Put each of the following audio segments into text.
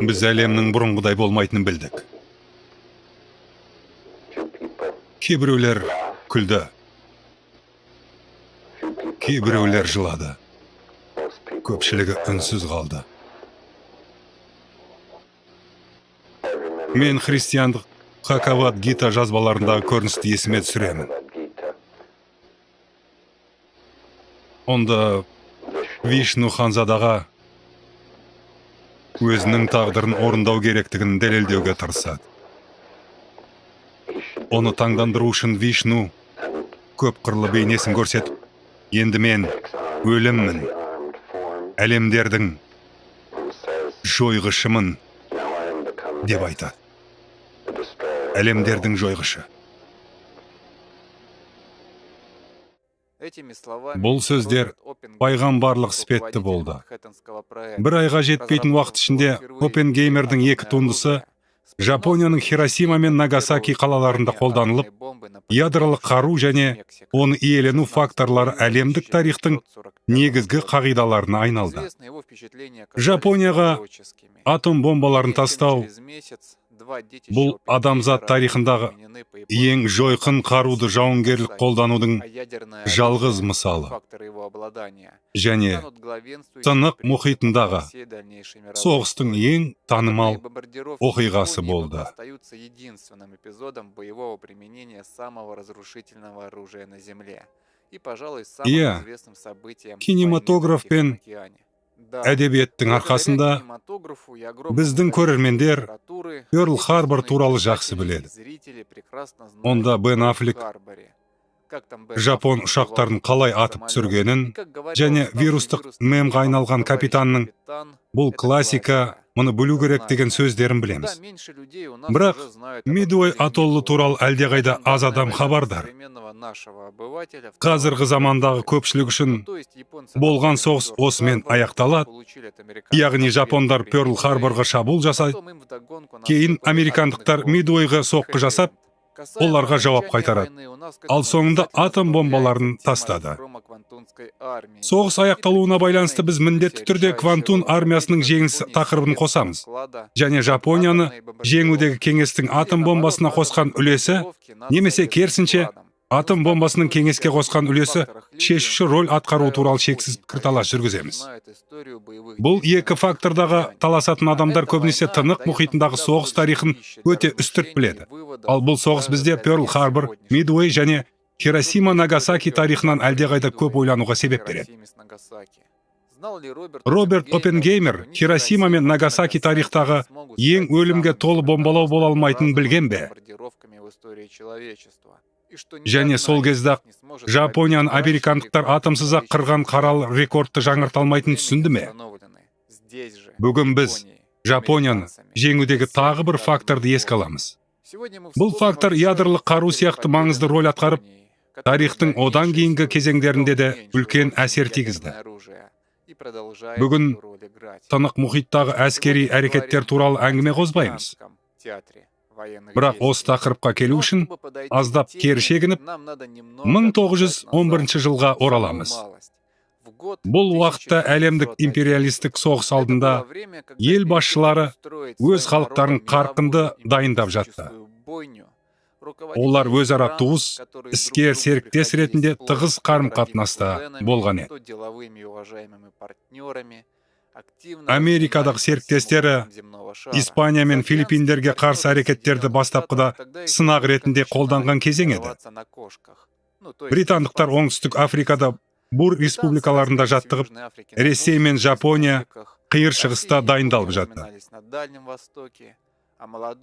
Біз әлемнің бұрынғыдай болмайтынын білдік. Кейбіреулер күлді, кейбіреулер жылады. Көпшілігі үнсіз қалды. Мен христиандық Бхагавад Гита жазбаларындағы көріністі есіме түсіремін. Онда Вишну ханзадаға өзінің тағдырын орындау керектігін дәлелдеуге тырысады. Оны таңдандыру үшін Вишну көп қырлы бейнесін көрсетіп, енді мен өліммін, әлемдердің жойғышымын деп айтады. Әлемдердің жойғышы. Бұл сөздер пайғамбарлық іспетті болды. Бір айға жетпейтін уақыт ішінде Оппенгеймердің 2 туындысы Жапонияның Хиросима мен Нагасаки қалаларында қолданылып, ядролық қару және оны иелену факторлары әлемдік тарихтың негізгі қағидаларына айналды. Жапонияға атом бомбаларын тастау бұл адамзат тарихындағы ең жойқын қаруды жауынгерлік қолданудың жалғыз мысалы. Және Тынық мұхитындағы соғыстың ең танымал оқиғасы болды. Иә, кинематограф пен әдебиеттің арқасында біздің көрермендер Пёрл Харбор туралы жақсы біледі. Онда Бен Аффлек Жапон ұшақтарын қалай атып түсіргенін және вирустық мемға айналған капитанның бұл классика, мұны білу керек деген сөздерін білеміз. Бірақ Мидуэй атоллы туралы әлдеқайда аз адам хабардар. Қазіргі замандағы көпшілік үшін болған соғыс осымен аяқталады. Яғни жапондар Пёрл Харборға шабуыл жасайды, кейін американдықтар Мидуэйға соққы жасап, оларға жауап қайтарады. Ал соңында атом бомбаларын тастады. Соғыс аяқталуына байланысты біз міндетті түрде Квантун армиясының жеңісі тақырыбын қосамыз. Және Жапонияны жеңудегі кеңестің атом бомбасына қосқан үлесі, немесе керісінше, атом бомбасының кеңеске қосқан үлесі шешуші рөл атқару туралы шексіз пікірталас жүргіземіз. Бұл екі фактордағы таласатын адамдар көбінесе Тынық мұхитындағы соғыс тарихын өте үстірт біледі. Ал бұл соғыс бізде Пёрл Харбор, Мидуэй және Хиросима Нагасаки тарихынан әлдеқайда көп ойлануға себеп береді. Роберт Оппенгеймер Хиросима мен Нагасаки тарихтағы ең өлімге толы бомбалау бола алмайтынын білген бе? Және сол кезде Жапонияны американдықтар атомсыз-ақ қырған қаралы рекордты жаңарта алмайтынын түсінді ме? Бүгін біз Жапонияны жеңудегі тағы бір факторды еске аламыз. Бұл фактор ядролық қару сияқты маңызды рөл атқарып, тарихтың одан кейінгі кезеңдерінде де үлкен әсер тигізді. Бүгін Тынық мұхиттағы әскери әрекеттер туралы әңгіме қозбаймыз. Бірақ осы тақырыпқа келу үшін аздап кері шегініп 1911 жылға ораламыз. Бұл уақытта әлемдік империалистік соғыс алдында ел басшылары өз халықтарын қарқынды дайындап жатты. Олар өзара туыс, іскер серіктес ретінде тығыз қарым-қатынаста болған еді. Америкадағы серіктестері Испания мен Филиппиндерге қарсы әрекеттерді бастапқыда сынақ ретінде қолданған кезең еді. Британдықтар оңтүстік Африкада Бур республикаларында жаттығып, Ресей мен Жапония қиыр шығыста дайындалып жатты.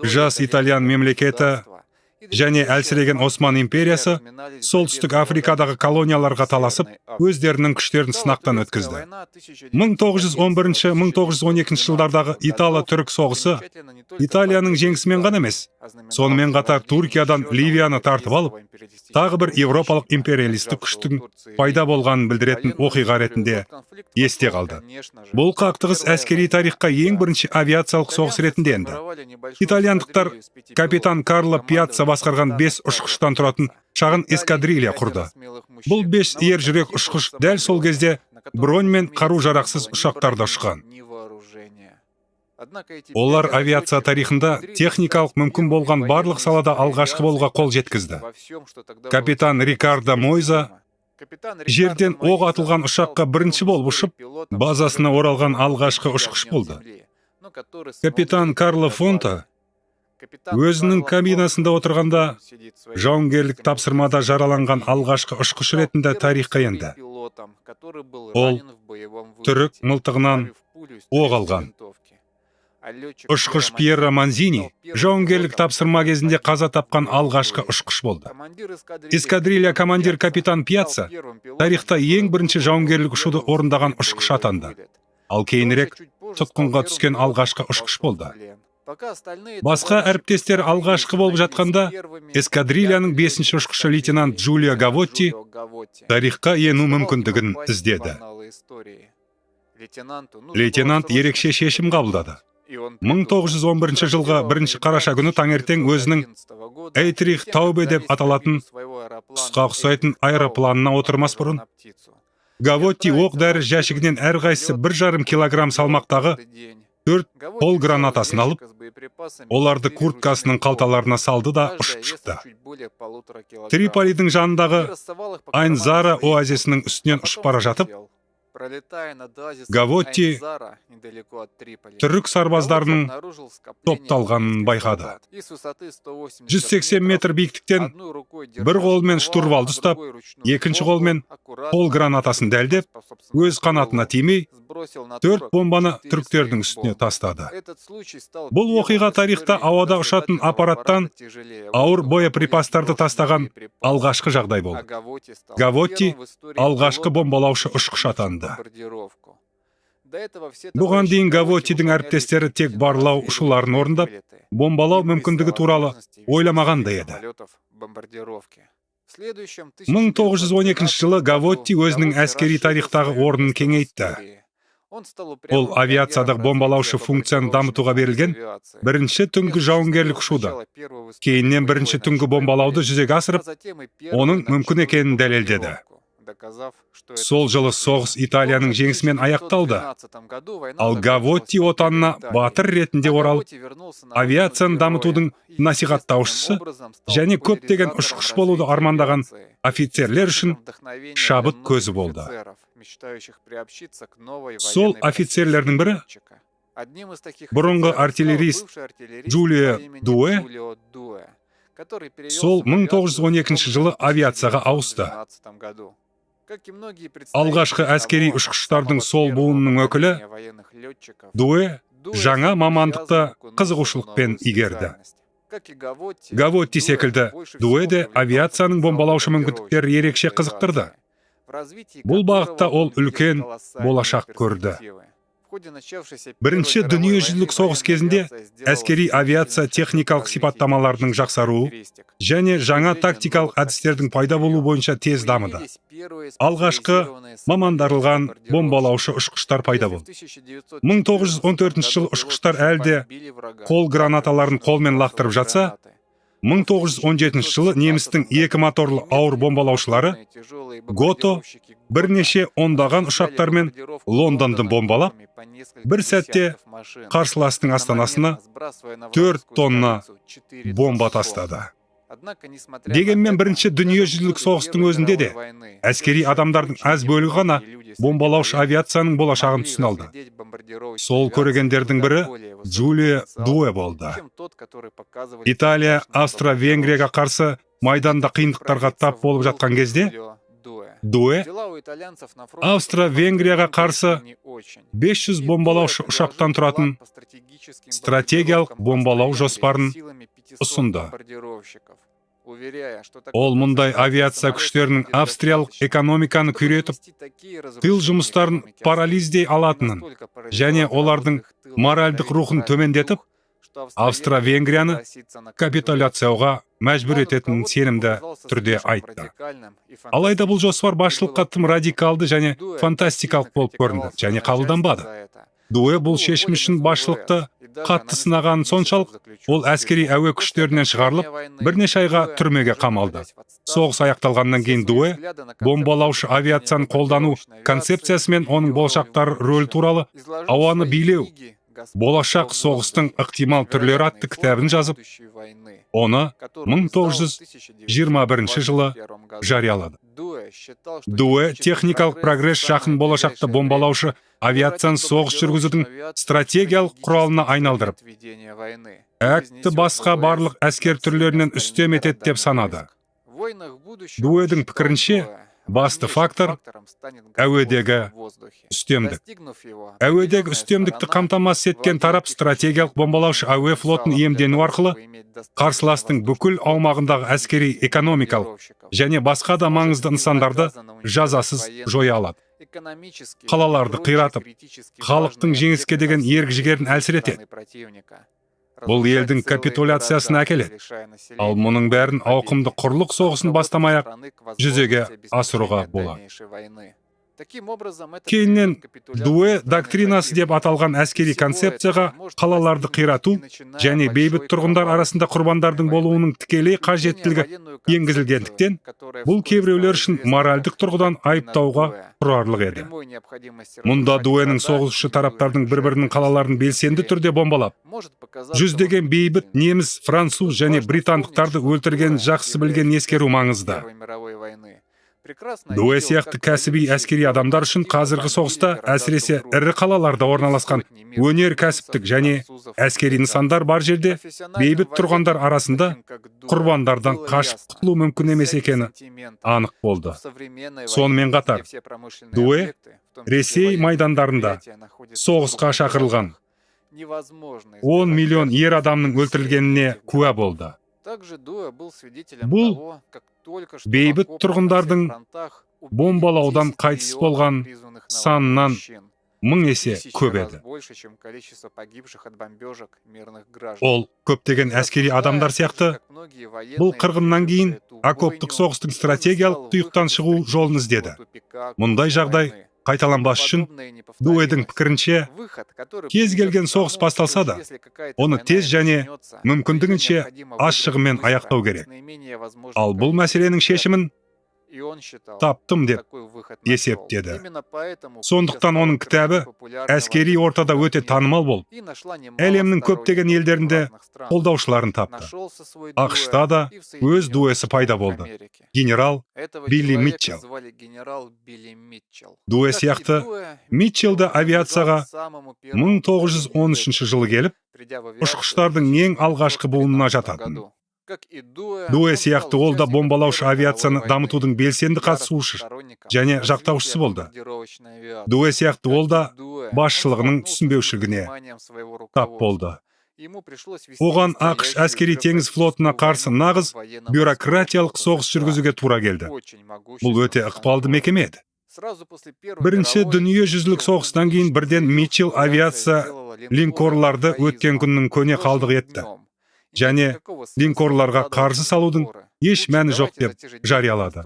Жас итальян мемлекеті және әлсіреген Осман империясы солтүстік Африкадағы колонияларға таласып, өздерінің күштерін сынақтан өткізді. 1911-1912 жылдардағы Итало-түрік соғысы Италияның жеңісімен ғана емес, сонымен қатар Туркиядан Ливияны тартып алып, тағы бір европалық империалистік күштің пайда болғанын білдіретін оқиға ретінде есте қалды. Бұл қақтығыс әскери тарихқа ең бірінші авиациялық соғыс ретінде енді. Итальяндықтар капитан Карло Пьяцца басқарған 5 ұшқыштан тұратын шағын эскадрилья құрды. Бұл 5 ер жүрек ұшқыш дәл сол кезде бронь мен қару-жарақсыз ұшақтарда ұшқан. Олар авиация тарихында техникалық мүмкін болған барлық салада алғашқы болуға қол жеткізді. Капитан Рикардо Мойза жерден оқ атылған ұшаққа бірінші болып ұшып, базасына оралған алғашқы ұшқыш болды. Капитан Карло Фонта өзінің кабинасында отырғанда жауынгерлік тапсырмада жараланған алғашқы ұшқыш ретінде тарихқа енді. Ол түрік мылтығынан оқ алған. Ұшқыш Пьеро Манзини жауынгерлік тапсырма кезінде қаза тапқан алғашқы ұшқыш болды. Эскадрилья командир капитан Пьяца тарихта ең бірінші жауынгерлік ұшуды орындаған ұшқыш атанды. Ал кейінірек тұтқынға түскен алғашқы ұшқыш болды. Басқа әріптестер алғашқы болып жатқанда, эскадрильяның 5-ші ұшқышы лейтенант Джулио Гавотти тарихқа ену мүмкіндігін іздеді. Лейтенант ерекше шешім қабылдады. 1911 жылғы 1 қараша күні таңертең өзінің Эйтрих Таубе деп аталатын құсқа ұқсайтын аэропланына отырмас бұрын, Гавотти оқ дәрі жәшігінен әрқайсысы 1,5 килограмм салмақтағы 4 қол гранатасын алып, оларды курткасының қалталарына салды да ұшып шықты. Триполидің жанындағы Айн-Зара оазисінің үстінен ұшып бара жатып, Гавотти түрік сарбаздарының топталғанын байқады. 180 метр биіктіктен бір қолмен штурвалды ұстап, екінші қолмен қол гранатасын дәлдеп, өз қанатына тимей, 4 бомбаны түріктердің үстіне тастады. Бұл оқиға тарихта ауада ұшатын аппараттан ауыр боеприпастарды тастаған алғашқы жағдай болды. Гавотти алғашқы бомбалаушы ұшқыш атанды. Бұған дейін Гавоттидің әріптестері тек барлау ұшуларын орындап, бомбалау мүмкіндігі туралы ойламаған да еді. 1912 жылы Гавотти өзінің әскери тарихтағы орнын кеңейтті. Ол авиациядағы бомбалаушы функцияны дамытуға берілген бірінші түнгі жауынгерлік ұшуды, кейіннен бірінші түнгі бомбалауды жүзеге асырып, оның мүмкін екенін дәлелдеді. Сол жылы соғыс Италияның жеңісімен аяқталды. Ал Гавотти отанына батыр ретінде оралып, авиацияны дамытудың насихаттаушысы және көптеген ұшқыш болуды армандаған офицерлер үшін шабыт көзі болды. Сол офицерлердің бірі бұрынғы артиллерист Джулио Дуэ, сол 1912 жылы авиацияға ауысты. Алғашқы әскери ұшқыштардың сол буынының өкілі Дуэ жаңа мамандықты қызығушылықпен игерді. Гавотти секілді Дуэ де авиацияның бомбалаушы мүмкіндіктері ерекше қызықтырды. Бұл бағытта ол үлкен болашақ көрді. Бірінші дүниежүзілік соғыс кезінде әскери авиация техникалық сипаттамаларының жақсаруы және жаңа тактикалық әдістердің пайда болуы бойынша тез дамыды. Алғашқы мамандарылған бомбалаушы ұшқыштар пайда болды. 1914 жылы ұшқыштар әлде қол гранаталарын қолмен лақтырып жатса, 1917 жылы немістің 2 моторлы ауыр бомбалаушылары Гото бірнеше ондаған ұшақтармен Лондонды бомбалап, бір сәтте қарсыластың астанасына 4 тонна бомба тастады. Дегенмен бірінші дүниежүзілік соғыстың өзінде де әскери адамдардың аз бөлігі ғана бомбалаушы авиацияның болашағын түсіне алды. Сол көрегендердің бірі Джулио Дуэ болды. Италия Австро-Венгрияға қарсы майданда қиындықтарға тап болып жатқан кезде Дуэ Австро-Венгрияға қарсы 500 бомбалаушы ұшақтан тұратын стратегиялық бомбалау жоспарын ұсынды. Ол мұндай авиация күштерінің австриялық экономиканы күйретіп, тыл жұмыстарын парализдей алатынын және олардың моральдық рухын төмендетіп, Австро-Венгрияны капитуляцияға мәжбүр ететінін сенімді түрде айтты. Алайда бұл жоспар басшылыққа тым радикалды және фантастикалық болып көрінді және қабылданбады. Дуэ бұл шешім үшін басшылықты қатты сынаған соншалық, ол әскери әуе күштерінен шығарылып, бірнеше айға түрмеге қамалды. Соғыс аяқталғаннан кейін Дуэ бомбалаушы авиацияны қолдану концепциясы мен оның болашақтар рөлі туралы ауаны билеу, болашақ соғыстың ықтимал түрлері атты кітабын жазып, оны 1921 жылы жариялады. Дуэ техникалық прогресс жақын болашақта бомбалаушы авиацияны соғыс жүргізудің стратегиялық құралына айналдырып, әкті басқа барлық әскер түрлерінен үстем етеді деп санады. Дуэдің пікірінше, басты фактор әуедегі үстемдік. Әуедегі үстемдікті қамтамасыз еткен тарап стратегиялық бомбалаушы әуе флотын иемдену арқылы қарсыластың бүкіл аумағындағы әскери, экономикалық және басқа да маңызды нысандарды жазасыз жоя алады. Қалаларды қиратып, халықтың жеңіске деген ерік-жігерін әлсіретеді. Бұл елдің капитуляциясына әкеледі. Ал мұның бәрін ауқымды құрлық соғысын бастамай-ақ жүзеге асыруға болады. Кейіннен Дуэ доктринасы деп аталған әскери концепцияға қалаларды қирату және бейбіт тұрғындар арасында құрбандардың болуының тікелей қажеттілігі енгізілгендіктен, бұл кейбіреулер үшін моральдық тұрғыдан айыптауға тұрарлық еді. Мұнда Дуэның соғысшы тараптардың бір-бірінің қалаларын белсенді түрде бомбалап, жүздеген бейбіт неміс, француз және британдықтарды өлтіргенін жақсы білген ескеру маңызды. Дуэ сияқты кәсіби әскери адамдар үшін қазіргі соғыста әсіресе ірі қалаларда орналасқан өнер кәсіптік және әскери нысандар бар жерде бейбіт тұрғандар арасында құрбандардан қашып құтылу мүмкін емес екені анық болды. Сонымен қатар, Дуэ Ресей майдандарында соғысқа шақырылған 10 миллион ер адамның өлтірілгеніне куә болды. Бұл бейбіт тұрғындардың бомбалаудан қайтыс болған санынан 1000 есе көп еді. Ол көптеген әскери адамдар сияқты, бұл қырғыннан кейін окоптық соғыстың стратегиялық тұйықтан шығу жолын іздеді. Мұндай жағдай қайталанбас үшін, Дуэдің пікірінше, кез келген соғыс басталса да, оны тез және мүмкіндігінше ашығымен аяқтау керек. Ал бұл мәселенің шешімін таптым деп есептеді. Сондықтан оның кітабы әскери ортада өте танымал болып, әлемнің көптеген елдерінде қолдаушыларын тапты. ақш-та да өз дуэсі пайда болды. Генерал Билли Митчелл. Дуэ сияқты Митчеллді авиацияға 1913 жылы келіп, ұшқыштардың ең алғашқы буынына жататын. Дуэ сияқты ол да бомбалаушы авиацияны дамытудың белсенді қатысушы және жақтаушысы болды. Дуэ сияқты ол да басшылығының түсінбеушілігіне тап болды. Оған ақш әскери теңіз флотына қарсы нағыз бюрократиялық соғыс жүргізуге тура келді. Бұл өте ықпалды мекеме еді. Бірінші дүниежүзілік соғыстан кейін бірден Митчелл авиация линкорларды өткен күннің көне қалдығы етті. Және линкорларға қарсы салудың еш мәні жоқ деп жариялады.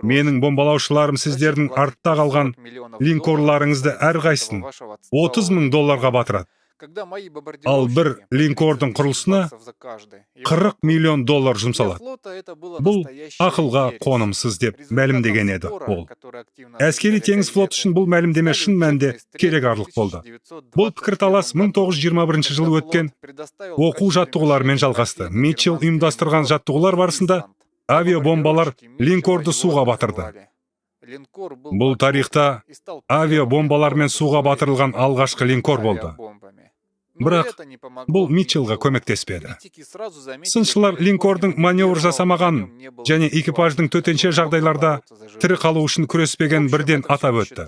Менің бомбалаушыларым сіздердің артта қалған линкорларыңызды әрқайсысын $30,000 батырады. Ал бір линкордың құрылысына $40 миллион жұмсалады. Бұл ақылға қонымсыз деп мәлімдеген еді ол. Әскери теңіз флот үшін бұл мәлімдеме шын мәнінде керегарлық болды. Бұл пікірталас 1921 жылы өткен оқу жаттығуларымен жалғасты. Митчелл ұйымдастырған жаттығулар барысында авиабомбалар линкорды суға батырды. Бұл тарихта авиабомбалармен суға батырылған алғашқы линкор болды. Бірақ бұл Митчеллға көмектеспеді. Сыншылар линкордың маневр жасамағанын және экипаждың төтенше жағдайларда тірі қалу үшін күреспеген бірден атап өтті.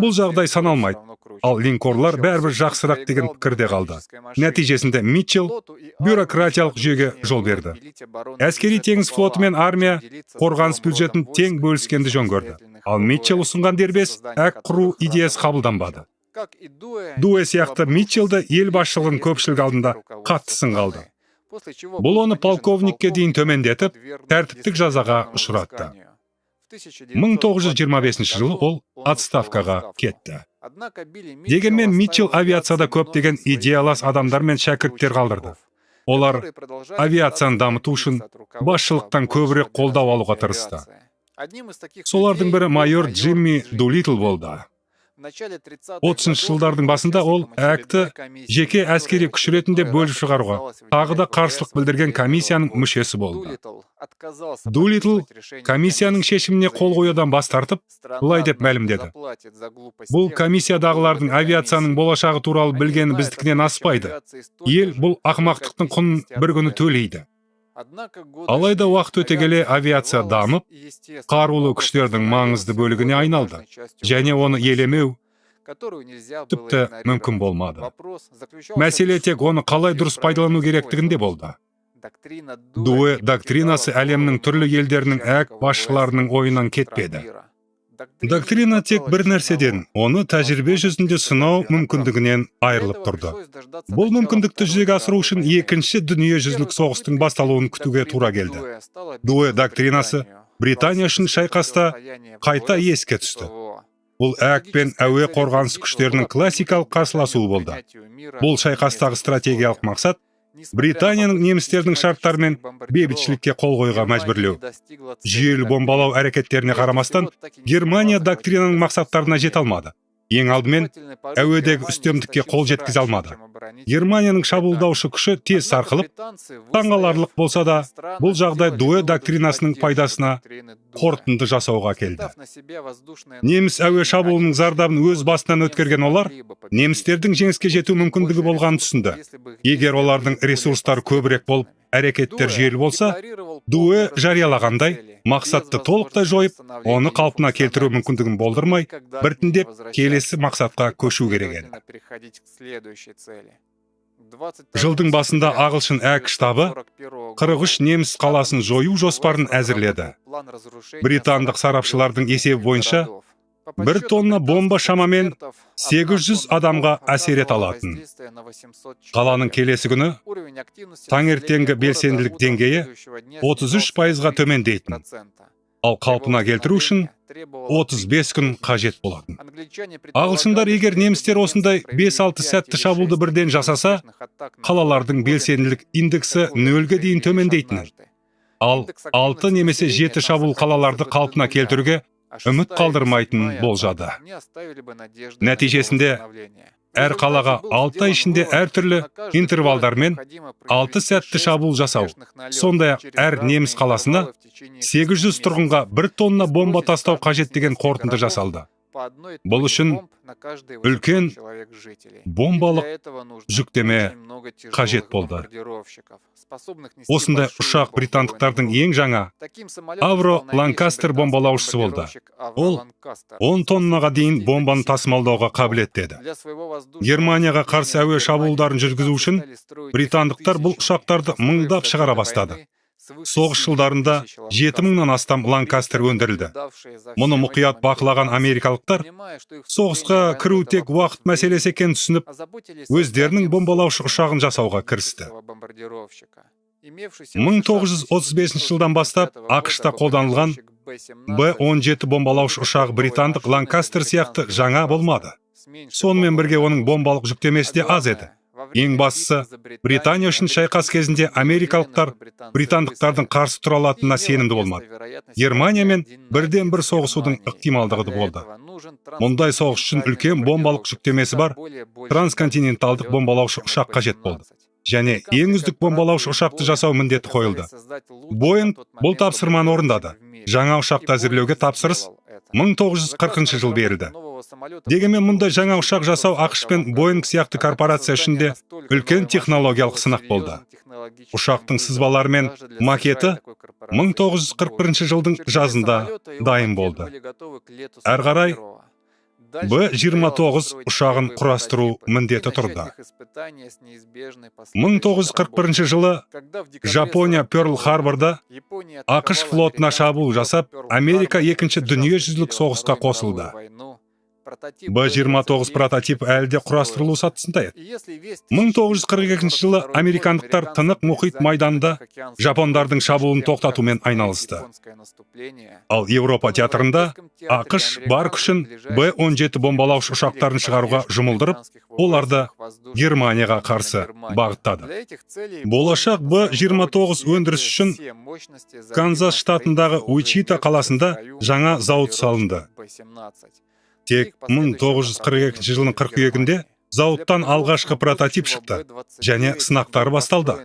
Бұл жағдай саналмайды, ал линкорлар бәрібір жақсырақ деген пікірде қалды. Нәтижесінде Митчелл бюрократиялық жүйеге жол берді. Әскери теңіз флоты мен армия қорғаныс бюджетін тең бөліскенді жөн көрді. Ал Митчелл ұсынған дербес әк құру идеясы қабылданбады. Дуэ сияқты Митчеллді ел басшылығының көпшілік алдында қатты сынға алды. Бұл оны полковникке дейін төмендетіп, тәртіптік жазаға ұшыратты. 1925 жылы ол отставкаға кетті. Дегенмен Митчелл авиацияда көптеген идеялас адамдар мен шәкірттер қалдырды. Олар авиацияны дамыту үшін басшылықтан көбірек қолдау алуға тырысты. Солардың бірі майор Джимми Дулитл болды. 30 жылдардың басында ол АК-ты жеке әскери күш ретінде бөліп шығаруға тағы да қарсылық білдірген комиссияның мүшесі болды. Дулитл комиссияның шешіміне қол қоюдан бас тартып, былай деп мәлімдеді: "Бұл комиссиядағылардың авиацияның болашағы туралы білгені біздікінен аспайды. Ел бұл ақымақтықтың құнын бір күні төлейді." Алайда уақыт өте келе авиация дамып, қарулы күштердің маңызды бөлігіне айналды, және оны елемеу тіпті мүмкін болмады. Мәселе тек оны қалай дұрыс пайдалану керектігінде болды. Дуэ доктринасы әлемнің түрлі елдерінің АК басшыларының ойынан кетпеді. Доктрина тек бір нәрседен, оны тәжірибе жүзінде сынау мүмкіндігінен айырылып тұрды. Бұл мүмкіндікті жүзеге асыру үшін екінші дүниежүзілік соғыстың басталуын күтуге тура келді. Дуэ доктринасы Британия үшін шайқаста қайта еске түсті. Бұл АК пен әуе қорғаныс күштерінің классикалық қарсыласуы болды. Бұл шайқастағы стратегиялық мақсат Британияның немістердің шарттарымен бейбітшілікке қол қоюға мәжбүрлеу. Жүйелі бомбалау әрекеттеріне қарамастан, Германия доктринаның мақсаттарына жете алмады. Ең алдымен, әуедегі үстемдікке қол жеткізе алмады. Германияның шабуылдаушы күші тез сарқылып, таңғаларлық болса да, бұл жағдай Дуэ доктринасының пайдасына қорытынды жасауға келді. Неміс әуе шабуылының зардабын өз басынан өткерген олар, немістердің жеңіске жету мүмкіндігі болғанын түсінді. Егер олардың ресурстары көбірек болып, әрекеттер жүйелі болса, Дуэ жариялағандай, мақсатты толықтай жойып, оны қалпына келтіру мүмкіндігін болдырмай, біртіндеп келесі мақсатқа көшу керек еді. Жылдың басында ағылшын АК штабы 43 неміс қаласын жою жоспарын әзірледі. Британдық сарапшылардың есебі бойынша, 1 тонна бомба шамамен 800 адамға әсер ете алатын. Қаланың келесі күні таңертеңгі белсенділік деңгейі 33%-ға төмендейтін. Ал қалпына келтіру үшін 35 күн қажет болатын. Ағылшындар егер немістер осындай 5-6 сәтті шабуылды бірден жасаса, қалалардың белсенділік индексі 0-ге дейін төмендейтінін. Ал 6 немесе 7 шабуыл қалаларды қалпына келтіруге үміт қалдырмайтын болжады. Нәтижесінде, әр қалаға 6 ай ішінде әртүрлі интервалдармен 6 сәтті шабуыл жасау. Сондай-ақ әр неміс қаласына 800 тұрғынға 1 тонна бомба тастау қажет деген қорытынды жасалды. Бұл үшін үлкен бомбалық жүктеме қажет болды. Осындай ұшақ британдықтардың ең жаңа Avro Lancaster бомбалаушысы болды. Ол 10 тоннаға дейін бомбаны тасымалдауға қабілетті еді. Германияға қарсы әуе шабуылдарын жүргізу үшін британдықтар бұл ұшақтарды мыңдап шығара бастады. Соғыс жылдарында 7000-нан астам Ланкастер өндірілді. Мұны мұқият бақылаған америкалықтар соғысқа кіру тек уақыт мәселесі екенін түсініп, өздерінің бомбалаушы ұшағын жасауға кірісті. 1935 жылдан бастап ақш-та қолданылған Б-17 бомбалаушы ұшағы британдық Ланкастер сияқты жаңа болмады. Сонымен бірге оның бомбалық жүктемесі де аз еді. Ең бастысы, Британия үшін шайқас кезінде америкалықтар британдықтардың қарсы тұра алатынына сенімді болмады. Германиямен бірден-бір соғысудың ықтималдығы болды. Мұндай соғыс үшін үлкен бомбалық жүктемесі бар трансконтиненталдық бомбалаушы ұшақ қажет болды. Және ең үздік бомбалаушы ұшақты жасау міндеті қойылды. Боинг бұл тапсырманы орындады. Жаңа ұшақты әзірлеуге тапсырыс 1940 жыл берілді. Дегенмен мұндай жаңа ұшақ жасау ақш пен Боинг сияқты корпорация ішінде үлкен технологиялық сынақ болды. Ұшақтың сызбалары мен макеті 1941 жылдың жазында дайын болды. Әрі қарай Б-29 ұшағын құрастыру міндеті тұрды. 1941 жылы Жапония Пёрл-Харборда ақш флотына шабуыл жасап, Америка екінші дүниежүзілік соғысқа қосылды. Б-29 прототип әлі де құрастырылу сатысында еді. 1942 жылы американдықтар Тынық мұхит майданында жапондардың шабуылын тоқтатумен айналысты. Ал Еуропа театрында ақш бар күшін Б-17 бомбалаушы ұшақтарын шығаруға жұмылдырып, оларды Германияға қарсы бағыттады. Болашақ Б-29 өндіріс үшін Канзас штатындағы Уичита қаласында жаңа зауыт салынды. Тек 1942 жылдың қыркүйегінде зауыттан алғашқы прототип шықты және сынақтары басталды.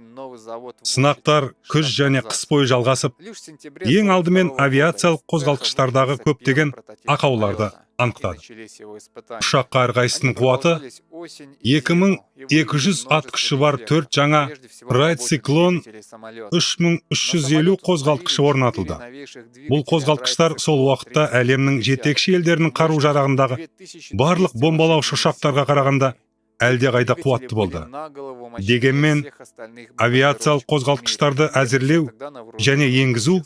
Сынақтар күз және қыс бойы жалғасып, ең алдымен авиациялық қозғалтқыштардағы көптеген ақауларды анықтады. Ұшаққа әрқайсысының қуаты 2200 ат күші бар 4 жаңа Wright Cyclone 3350 қозғалтқышы орнатылды. Бұл қозғалтқыштар сол уақытта әлемнің жетекші елдерінің қару-жарағындағы барлық бомбалаушы ұшақтарға қарағанда әлдеқайда қуатты болды. Дегенмен, авиациялық қозғалтқыштарды әзірлеу және енгізу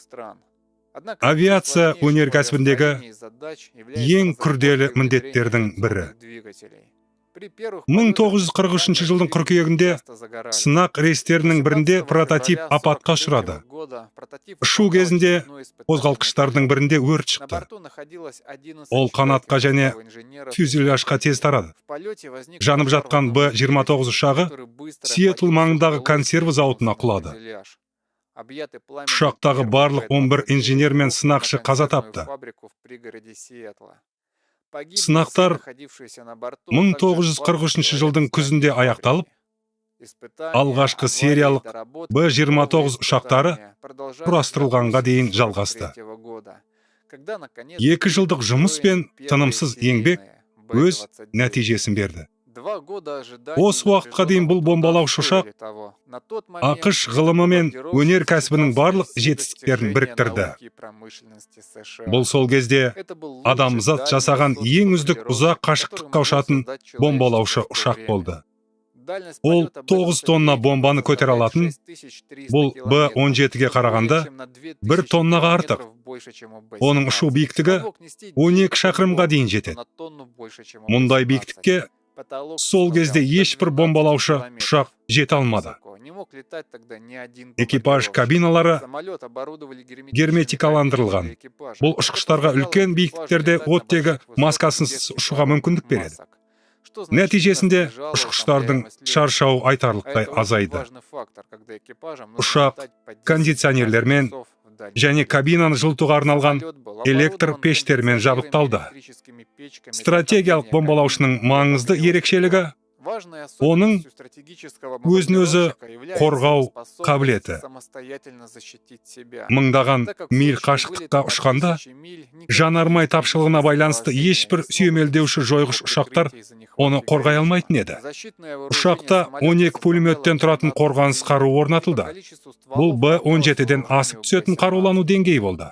авиация өнеркәсібіндегі ең күрделі міндеттердің бірі. 1943 жылдың қыркүйегінде сынақ рейстерінің бірінде прототип апатқа ұшырады. Ұшу кезінде қозғалтқыштардың бірінде өрт шықты. Ол қанатқа және фюзеляжға тез тарады. Жанып жатқан Б-29 ұшағы Сиэтл маңындағы консерві зауытына құлады. Ұшақтағы барлық 11 инженер мен сынақшы қаза тапты. Сынақтар 1943 жылдың күзінде аяқталып, алғашқы сериялық Б-29 ұшақтары құрастырылғанға дейін жалғасты. 2 жылдық жұмыс пен тынымсыз еңбек өз нәтижесін берді. Осы уақытқа дейін бұл бомбалаушы ұшақ ақш ғылымы мен өнеркәсібінің барлық жетістіктерін біріктірді. Бұл сол кезде адамзат жасаған ең үздік ұзақ қашықтыққа ұшатын бомбалаушы ұшақ болды. Ол 9 тонна бомбаны көтере алатын, бұл Б-17-ге қарағанда 1 тоннаға артық. Оның ұшу биіктігі 12 шақырымға дейін жетеді. Мұндай биіктікке сол кезде ешбір бомбалаушы ұшақ жете алмады. Экипаж кабиналары герметикаландырылған. Бұл ұшқыштарға үлкен биіктіктерде оттегі маскасынсыз ұшуға мүмкіндік береді. Нәтижесінде ұшқыштардың шаршауы айтарлықтай азайды. Ұшақ кондиционерлермен және кабинаны жылытуға арналған электр пештермен жабдықталды. Стратегиялық бомбалаушының маңызды ерекшелігі оның өзін-өзі қорғау қабілеті. Мыңдаған миль қашықтыққа ұшқанда, жанармай тапшылығына байланысты ешбір сүйемелдеуші жойғыш ұшақтар оны қорғай алмайтын еді. Ұшақта 12 пулеметтен тұратын қорғаныс қаруы орнатылды. Бұл Б-17-ден асып түсетін қарулану деңгейі болды.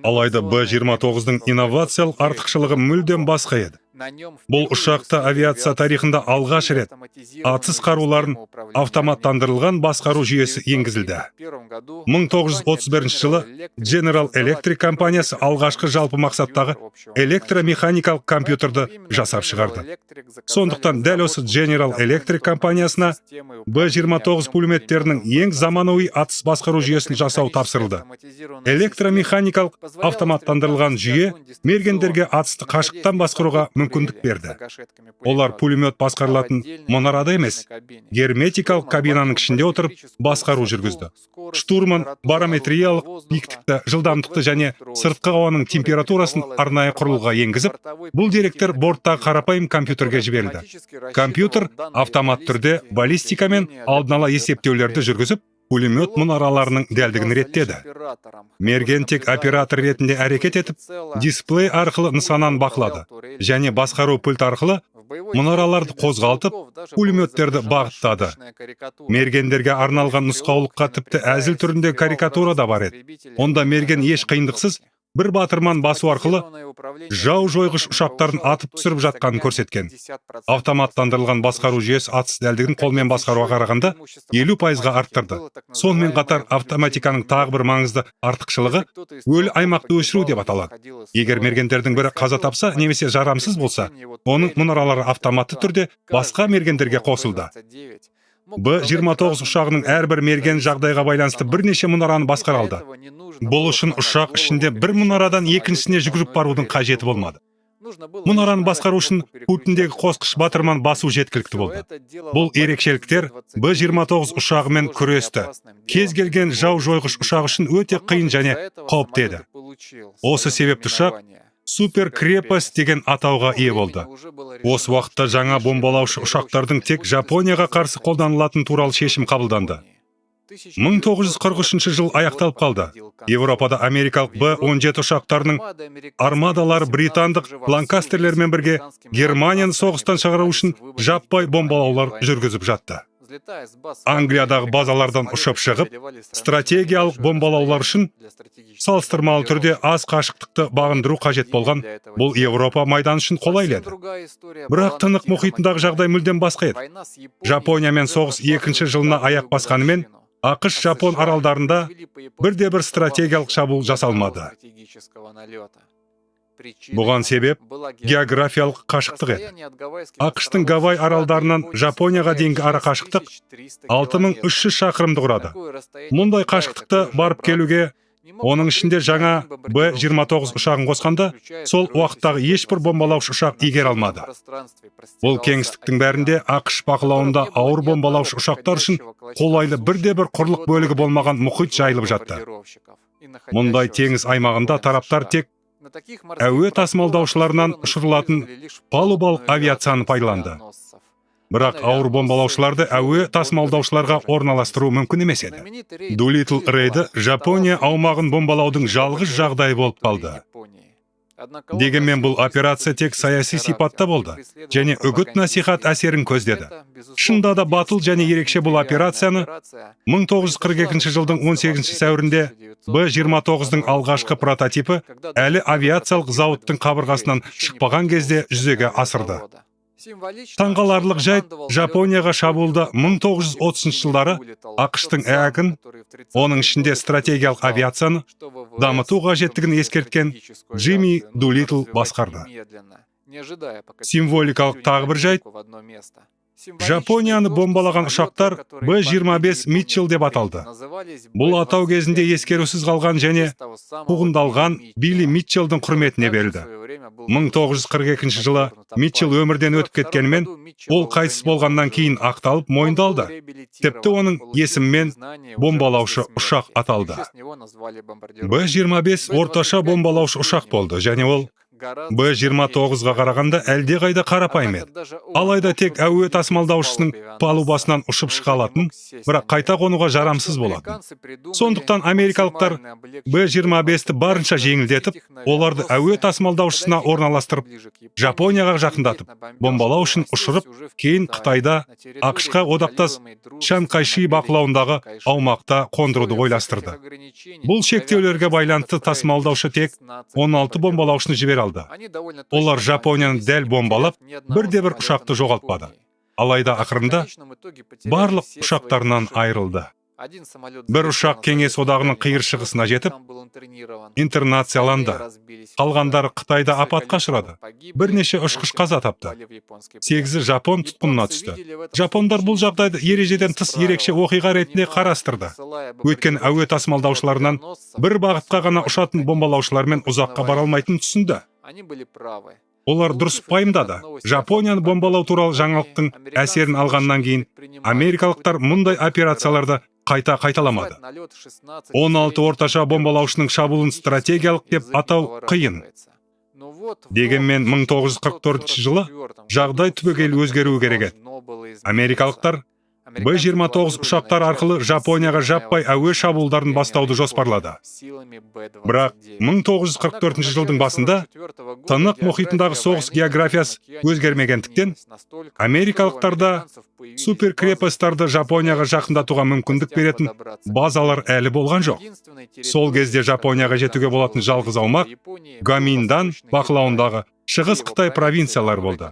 Алайда Б-29-дың инновациялық артықшылығы мүлдем басқа еді. Бұл ұшақта авиация тарихында алғаш рет атыс қаруларын автоматтандырылған басқару жүйесі енгізілді. 1931 жылы General Electric компаниясы алғашқы жалпы мақсаттағы электромеханикалық компьютерді жасап шығарды. Сондықтан дәл осы General Electric компаниясына Б-29 пулеметтерінің ең заманауи атыс басқару жүйесін жасау тапсырылды. Электромеханикалық автоматтандырылған жүйе мергендерге атысты қашықтан басқаруға мүмкіндік берді. Олар пулемет басқарылатын мұнарада емес, герметикалық кабинаның ішінде отырып басқару жүргізді. Штурман барометриялық биіктікті, жылдамдықты және сыртқы ауаның температурасын арнайы құрылғыға енгізіп, бұл деректер борттағы қарапайым компьютерге жіберілді. Компьютер автомат түрде баллистика мен алдын ала есептеулерді жүргізіп, пулемет мұнараларының дәлдігін реттеді. Мерген тек оператор ретінде әрекет етіп, дисплей арқылы нысананы бақылады және басқару пульт арқылы мұнараларды қозғалтып, пулеметтерді бағыттады. Мергендерге арналған нұсқаулыққа тіпті әзіл түрінде карикатура да бар еді. Онда мерген еш қиындықсыз бір батырман басу арқылы жау жойғыш ұшақтарын атып түсіріп жатқанын көрсеткен. Автоматтандырылған басқару жүйесі атыс дәлдігін қолмен басқаруға қарағанда 50%-ға арттырды. Сонымен қатар автоматиканың тағы бір маңызды артықшылығы өлі аймақты өшіру деп аталады. Егер мергендердің бірі қаза тапса немесе жарамсыз болса, оның мұнаралары автоматты түрде басқа мергендерге қосылды. Б-29 ұшағының әрбір мерген жағдайға байланысты бірнеше мұнараны басқара алды. Бұл үшін ұшақ ішінде бір мұнарадан екіншісіне жүгіріп барудың қажеті болмады. Мұнараны басқару үшін пультіндегі қосқыш батырман басу жеткілікті болды. Бұл ерекшеліктер Б-29 ұшағымен күресті. Кез келген жау жойғыш ұшақ үшін өте қиын және қауіпті еді. Осы себепті ұшақ суперкрепость деген атауға ие болды. Осы уақытта жаңа бомбалаушы ұшақтардың тек Жапонияға қарсы қолданылатын туралы шешім қабылданды. 1943 жыл аяқталып қалды. Еуропада америкалық Б-17 ұшақтарының армадалары британдық ланкастерлермен бірге Германияны соғыстан шығару үшін жаппай бомбалаулар жүргізіп жатты. Англиядағы базалардан ұшып шығып, стратегиялық бомбалаулар үшін салыстырмалы түрде аз қашықтықты бағындыру қажет болған. Бұл Еуропа майданы үшін қолайлы еді. Бірақ Тынық мұхитындағы жағдай мүлдем басқа еді. Жапониямен соғыс 2-ші жылына аяқ басқанымен, ақш-Жапон аралдарында бірде-бір стратегиялық шабуыл жасалмады. Бұған себеп географиялық қашықтық еді. ақш-тың Гавай аралдарынан Жапонияға дейінгі ара қашықтық 6300 шақырымды құрады. Мұндай қашықтықты барып келуге, оның ішінде жаңа Б-29 ұшағын қосқанда, сол уақыттағы ешбір бомбалаушы ұшақ игере алмады. Бұл кеңістіктің бәрінде ақш бақылауында ауыр бомбалаушы ұшақтар үшін қолайлы бірде-бір құрлық бөлігі болмаған мұхит жайылып жатты. Мұндай теңіз аймағында тараптар тек әуе тасымалдаушыларынан ұшырылатын палубалық авиацияны пайдаланды. Бірақ ауыр бомбалаушыларды әуе тасымалдаушыларға орналастыру мүмкін емес еді. Дулитл рейді Жапония аумағын бомбалаудың жалғыз жағдайы болып қалды. Дегенмен бұл операция тек саяси сипатта болды, және үгіт-насихат әсерін көздеді. Шынында да батыл және ерекше бұл операцияны 1942 жылдың 18 сәуірінде Б-29-дың алғашқы прототипі әлі авиациялық зауыттың қабырғасынан шықпаған кезде жүзеге асырды. Таңғаларлық жайт, Жапонияға шабуылда 1930 жылдары ақш-тың әгін, оның ішінде стратегиялық авиацияны дамыту қажеттігін ескерткен Джимми Дулитл басқарды. Символикалық тағы бір жайт, Жапонияны бомбалаған ұшақтар Б-25 Митчелл деп аталды. Бұл атау кезінде ескерусіз қалған және қуғындалған Билли Митчеллдің құрметіне берілді. 1942 жылы Митчелл өмірден өтіп кеткенімен, ол қайтыс болғаннан кейін ақталып мойындалды. Тіпті оның есімімен бомбалаушы ұшақ аталды. Б-25 орташа бомбалаушы ұшақ болды, және ол Б-29-ға қарағанда әлде қайда қарапайым еді. Алайда тек әуе тасымалдаушысының палубасынан ұшып шыға алатын, бірақ қайта қонуға жарамсыз болады. Сондықтан америкалықтар Б-25-ті барынша жеңілдетіп, оларды әуе тасымалдаушысына орналастырып, Жапонияға жақындатып, бомбалау үшін ұшырып, кейін Қытайда ақш-қа одақтас Шанхай-Ши бақылауындағы аумақта қондыруды ойластырды. Бұл шектеулерге байланысты тасымалдаушы тек 16 бомбалаушыны жібере алды. Олар Жапонияны дәл бомбалап, бірде-бір ұшақты жоғалтпады. Алайда ақырында барлық ұшақтарынан айырылды. Бір ұшақ Кеңес одағының қиыр шығысына жетіп, интернацияланды. Қалғандары Қытайда апатқа ұшырады. Бірнеше ұшқыш қаза тапты. 8-і Жапон тұтқынына түсті. Жапондар бұл жағдайды ережеден тыс ерекше оқиға ретінде қарастырды. Өйткені әуе тасымалдаушыларынан бір бағытқа ғана ұшатын бомбалаушылармен ұзаққа бара алмайтынын түсінді. Олар дұрыс пайымдады. Жапонияны бомбалау туралы жаңалықтың әсерін алғаннан кейін, америкалықтар мұндай операцияларды қайта қайталамады. 16 орташа бомбалаушының шабуылын стратегиялық деп атау қиын. Дегенмен 1944 жылы жағдай түбегейлі өзгеруі керек еді. Америкалықтар Б-29 ұшақтар арқылы Жапонияға жаппай әуе шабуылдарын бастауды жоспарлады. Бірақ 1944 жылдың басында Тынық мұхитындағы соғыс географиясы өзгермегендіктен, америкалықтарда суперкрепостарды Жапонияға жақындатуға мүмкіндік беретін базалар әлі болған жоқ. Сол кезде Жапонияға жетуге болатын жалғыз аумақ Гаминдан бақылауындағы Шығыс Қытай провинциялар болды.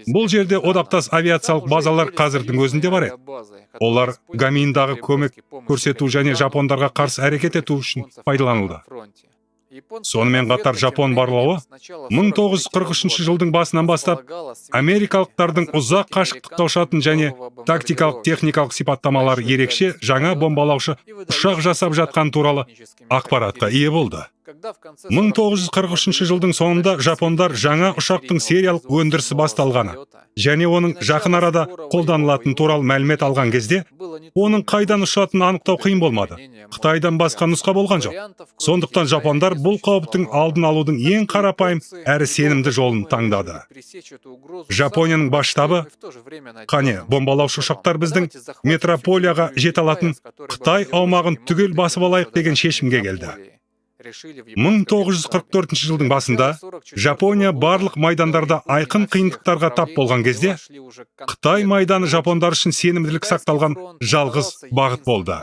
Бұл жерде одақтас авиациялық базалар қазірдің өзінде бар еді. Олар Гаминдағы көмек көрсету және жапондарға қарсы әрекет ету үшін пайдаланылды. Сонымен қатар Жапон барлауы 1943 жылдың басынан бастап америкалықтардың ұзақ қашықтықта ұшатын және тактикалық техникалық сипаттамалары ерекше жаңа бомбалаушы ұшақ жасап жатқан туралы ақпаратқа ие болды. 1943 жылдың соңында жапондар жаңа ұшақтың сериялық өндірісі басталғаны және оның жақын арада қолданылатын туралы мәлімет алған кезде, оның қайдан ұшатынын анықтау қиын болмады. Қытайдан басқа нұсқа болған жоқ. Сондықтан жапондар бұл қауіптің алдын алудың ең қарапайым әрі сенімді жолын таңдады. Жапонияның бас штабы, қане, бомбалаушы ұшақтар біздің метрополияға жете алатын Қытай аумағын түгел басып алайық деген шешімге келді. 1944 жылдың басында Жапония барлық майдандарда айқын қиындықтарға тап болған кезде, Қытай майданы жапондар үшін сенімділік сақталған жалғыз бағыт болды.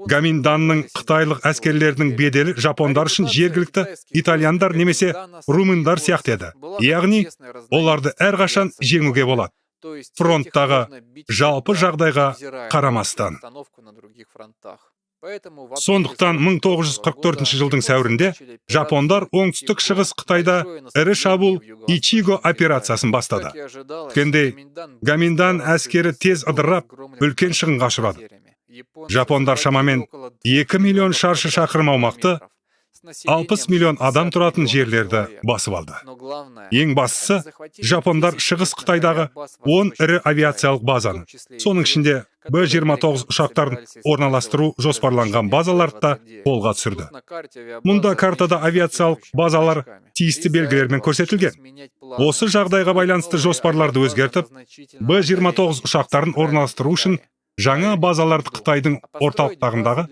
Гаминданның қытайлық әскерлерінің беделі жапондар үшін жергілікті итальяндар немесе румындар сияқты еді. Яғни, оларды әрқашан жеңуге болады. Фронттағы жалпы жағдайға қарамастан. Сондықтан 1944 жылдың сәуірінде жапондар оңтүстік шығыс Қытайда ірі шабуыл Ичиго операциясын бастады. Кендей, Гаминдан әскері тез ыдырап, үлкен шығынға ұшырады. Жапондар шамамен 2 миллион шаршы шақырым аумақты, 60 миллион адам тұратын жерлерді басып алды. Ең бастысы, жапондар шығыс Қытайдағы 10 ірі авиациялық базаны, соның ішінде Б-29 ұшақтарын орналастыру жоспарланған базаларды қолға түсірді. Мұнда картада авиациялық базалар тиісті белгілермен көрсетілген. Осы жағдайға байланысты жоспарларды өзгертіп, Б-29 ұшақтарын орналастыру үшін жаңа базаларды Қытайдың орталықтарындағы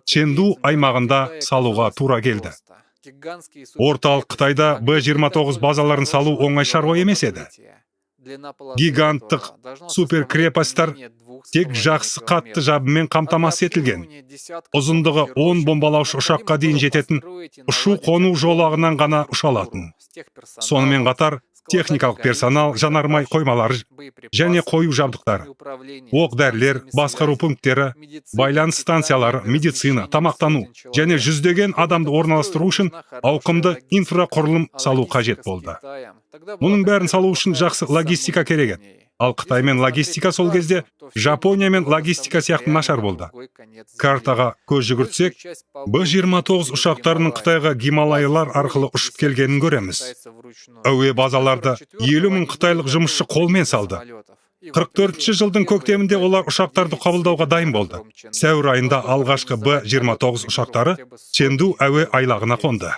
Чэнду аймағында салуға тура келді. Орталық Қытайда Б-29 базаларын салу оңай шаруа емес еді. Гиганттық суперкрепостар тек жақсы қатты жабынмен қамтамасыз етілген. Ұзындығы 10 бомбалаушы ұшаққа дейін жететін ұшу-қону жолағынан ғана ұша алатын. Сонымен қатар техникалық персонал, жанармай қоймалары және қою жабдықтары, оқ-дәрілер, басқару пункттері, байланыс станциялары, медицина, тамақтану және жүздеген адамды орналастыру үшін ауқымды инфрақұрылым салу қажет болды. Мұның бәрін салу үшін жақсы логистика керек еді. Ал Қытаймен логистика сол кезде Жапониямен логистика сияқты нашар болды. Картаға көз жүгіртсек, Б-29 ұшақтарының Қытайға Гималайлар арқылы ұшып келгенін көреміз. Әуе базаларды 50 мың қытайлық жұмысшы қолмен салды. 44 жылдың көктемінде олар ұшақтарды қабылдауға дайын болды. Сәуір айында алғашқы Б-29 ұшақтары Чэнду әуе айлағына қонды.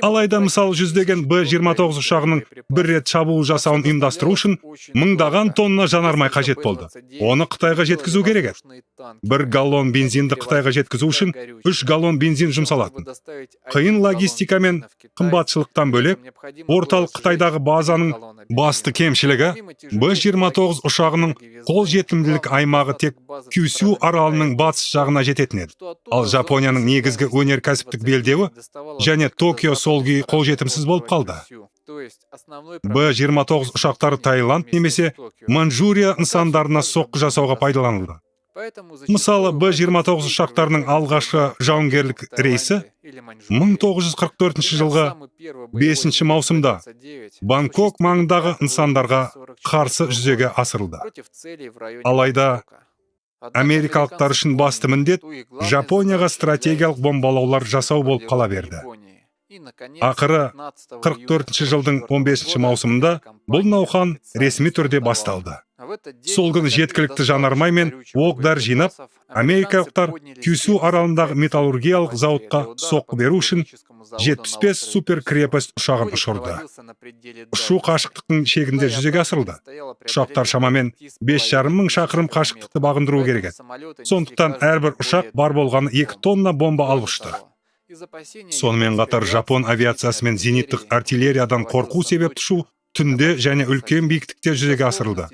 Алайда мысалы жүздеген Б-29 ұшағының бір рет шабуыл жасауын ұйымдастыру үшін мыңдаған тонна жанармай қажет болды. Оны Қытайға жеткізу керек еді. 1 галлон бензинді Қытайға жеткізу үшін 3 галлон бензин жұмсалатын. Қиын логистика мен қымбатшылықтан бөлек, орталық Қытайдағы базаның басты кемшілігі Б-29 ұшағының қолжетімділік аймағы тек Кюсю аралының батыс жағына жететін еді. Ал Жапонияның негізгі өнеркәсіптік белдеуі және Токио сол күйі қолжетімсіз болып қалды. Б-29 ұшақтары Таиланд немесе Манчжурия нысандарына соққы жасауға пайдаланылды. Мысалы, Б-29 ұшақтарының алғашқы жауынгерлік рейсі 1944 жылғы 5 маусымда Бангкок маңындағы нысандарға қарсы жүзеге асырылды. Алайда америкалықтар үшін басты міндет Жапонияға стратегиялық бомбалаулар жасау болып қала берді. Ақыры 44 жылдың 15 маусымында бұл науқан ресми түрде басталды. Сол күні жеткілікті жанармай мен оқ-дәрі жинап, америкалықтар Кюсю аралындағы металлургиялық зауытқа соққы беру үшін 75 суперкрепост ұшағын ұшырды. Ұшу қашықтықтың шегінде жүзеге асырылды. Ұшақтар шамамен 5,5 мың шақырым қашықтықты бағындыру керек еді. Сондықтан әрбір ұшақ бар болғаны 2 тонна бомба алып ұшты. Сонымен қатар Жапон авиациясы мен зениттік артиллериядан қорқу себепті ұшу түнде және үлкен биіктікте жүзеге асырылды.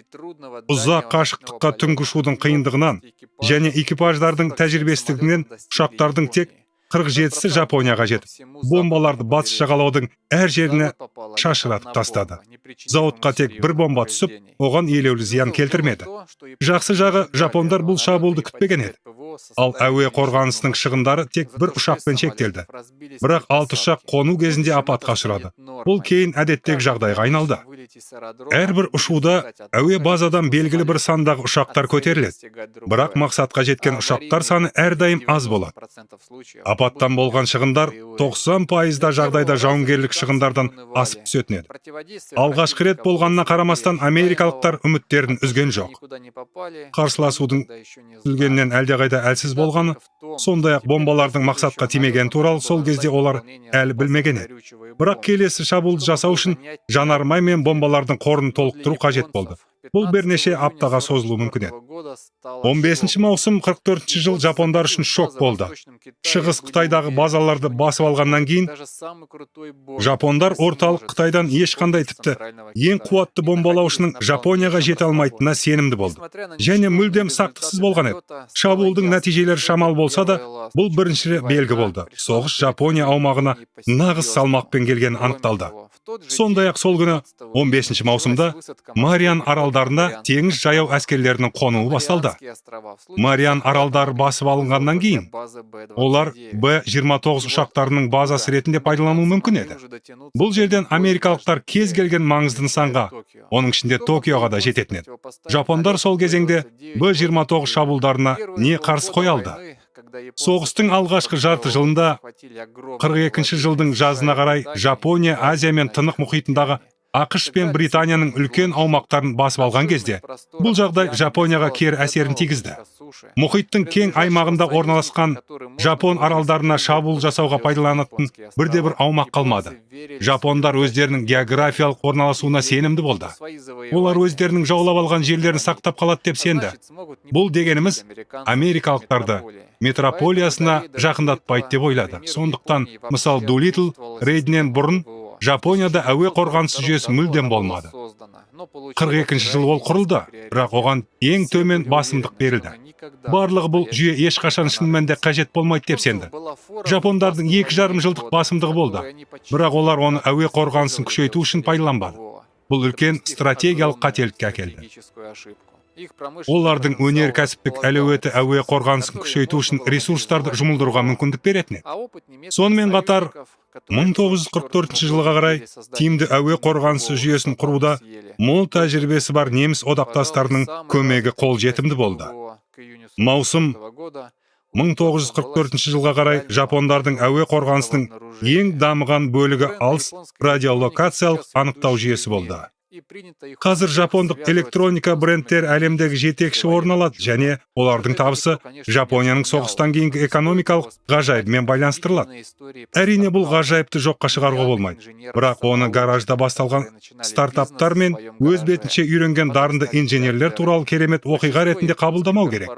Ұзақ қашықтыққа түнгі ұшудың қиындығынан және экипаждардың тәжірибесіздігінен ұшақтардың тек 47-сі Жапонияға жетіп, бомбаларды батыс жағалаудың әр жеріне шашыратып тастады. Зауытқа тек бір бомба түсіп, оған елеулі зиян келтірмеді. Жақсы жағы, жапондар бұл шабуылды күтпеген еді. ал әуе қорғанысының шығындары тек бір ұшақпен шектелді. Бірақ 6 ұшақ қону кезінде апатқа ұшырады. Бұл кейін әдеттегі жағдайға айналды. Әрбір ұшуда әуе базадан белгілі бір сандағы ұшақтар көтеріледі. Бірақ мақсатқа жеткен ұшақтар саны әрдайым аз болады. Апаттан болған шығындар 90% жағдайда жауынгерлік шығындардан асып түсетін еді. Алғашқы рет болғанына қарамастан америкалықтар үміттерін үзген жоқ. Қарсыласудың үзілгеннен әлдеқайда әлсіз болғаны, сондай-ақ бомбалардың мақсатқа тимеген туралы сол кезде олар әлі білмеген еді. Бірақ келесі шабуылды жасау үшін жанармай мен бомбалардың қорын толықтыру қажет болды. Бұл бірнеше аптаға созылуы мүмкін еді. 15 маусым 44 жыл жапондар үшін шок болды. Шығыс Қытайдағы базаларды басып алғаннан кейін жапондар орталық Қытайдан ешқандай тіпті ең қуатты бомбалаушының Жапонияға жете алмайтынына сенімді болды. Және мүлдем сақтықсыз болған еді. Шабуылдың нәтижелері шамалы болса да, бұл бірінші белгі болды. Соғыс Жапония аумағына нағыз салмақпен келгені анықталды. Сондай-ақ сол күні 15 маусымда Мариан аралдарына теңіз жаяу әскерлерінің қонуы басталды. Мариан аралдары басып алынғаннан кейін олар Б-29 ұшақтарының базасы ретінде пайдалануы мүмкін еді. Бұл жерден америкалықтар кез келген маңызды нысанға, оның ішінде Токиоға да жететін еді. Жапондар сол кезеңде Б-29 шабуылдарына не қарсы қоя алды. Соғыстың алғашқы жарты жылында 42 жылдың жазына қарай Жапония Азия мен Тынық мұхитындағы ақш пен Британияның үлкен аумақтарын басып алған кезде бұл жағдай Жапонияға кері әсерін тигізді. Мұхиттың кең аймағында орналасқан Жапон аралдарына шабуыл жасауға пайдаланатын бірде-бір аумақ қалмады. Жапондар өздерінің географиялық орналасуына сенімді болды. Олар өздерінің жаулап алған жерлерін сақтап қалады деп сенді. Бұл дегеніміз америкалықтарды метрополиясына жақындатпайды деп ойлады. Сондықтан, мысал Дулитл рейдінен бұрын Жапонияда әуе қорғанысы жүйесі мүлдем болмады. 42 жыл ол құрылды, бірақ оған ең төмен басымдық берілді. Барлығы бұл жүйе ешқашан шын мәнінде қажет болмайды деп сенді. Жапондардың 2,5 жылдық басымдығы болды, бірақ олар оны әуе қорғанысын күшейту үшін пайдаланбады. Бұл үлкен стратегиялық қателікке әкелді. Олардың өнеркәсіптік әлеуеті әуе қорғанысын күшейту үшін ресурстарды жұмылдыруға мүмкіндік беретін еді. Сонымен қатар 1944 жылға қарай тиімді әуе қорғанысы жүйесін құруда мол тәжірибесі бар неміс одақтастарының көмегі қолжетімді болды. Маусым 1944 жылға қарай жапондардың әуе қорғанысының ең дамыған бөлігі алыс радиолокациялық анықтау жүйесі болды. Қазір жапондық электроника брендтер әлемдегі жетекші орын алады және олардың табысы Жапонияның соғыстан кейінгі экономикалық ғажайыбымен байланыстырылады. Әрине бұл ғажайыпты жоққа шығаруға болмайды. Бірақ оны гаражда басталған стартаптар мен өз бетінше үйренген дарынды инженерлер туралы керемет оқиға ретінде қабылдамау керек.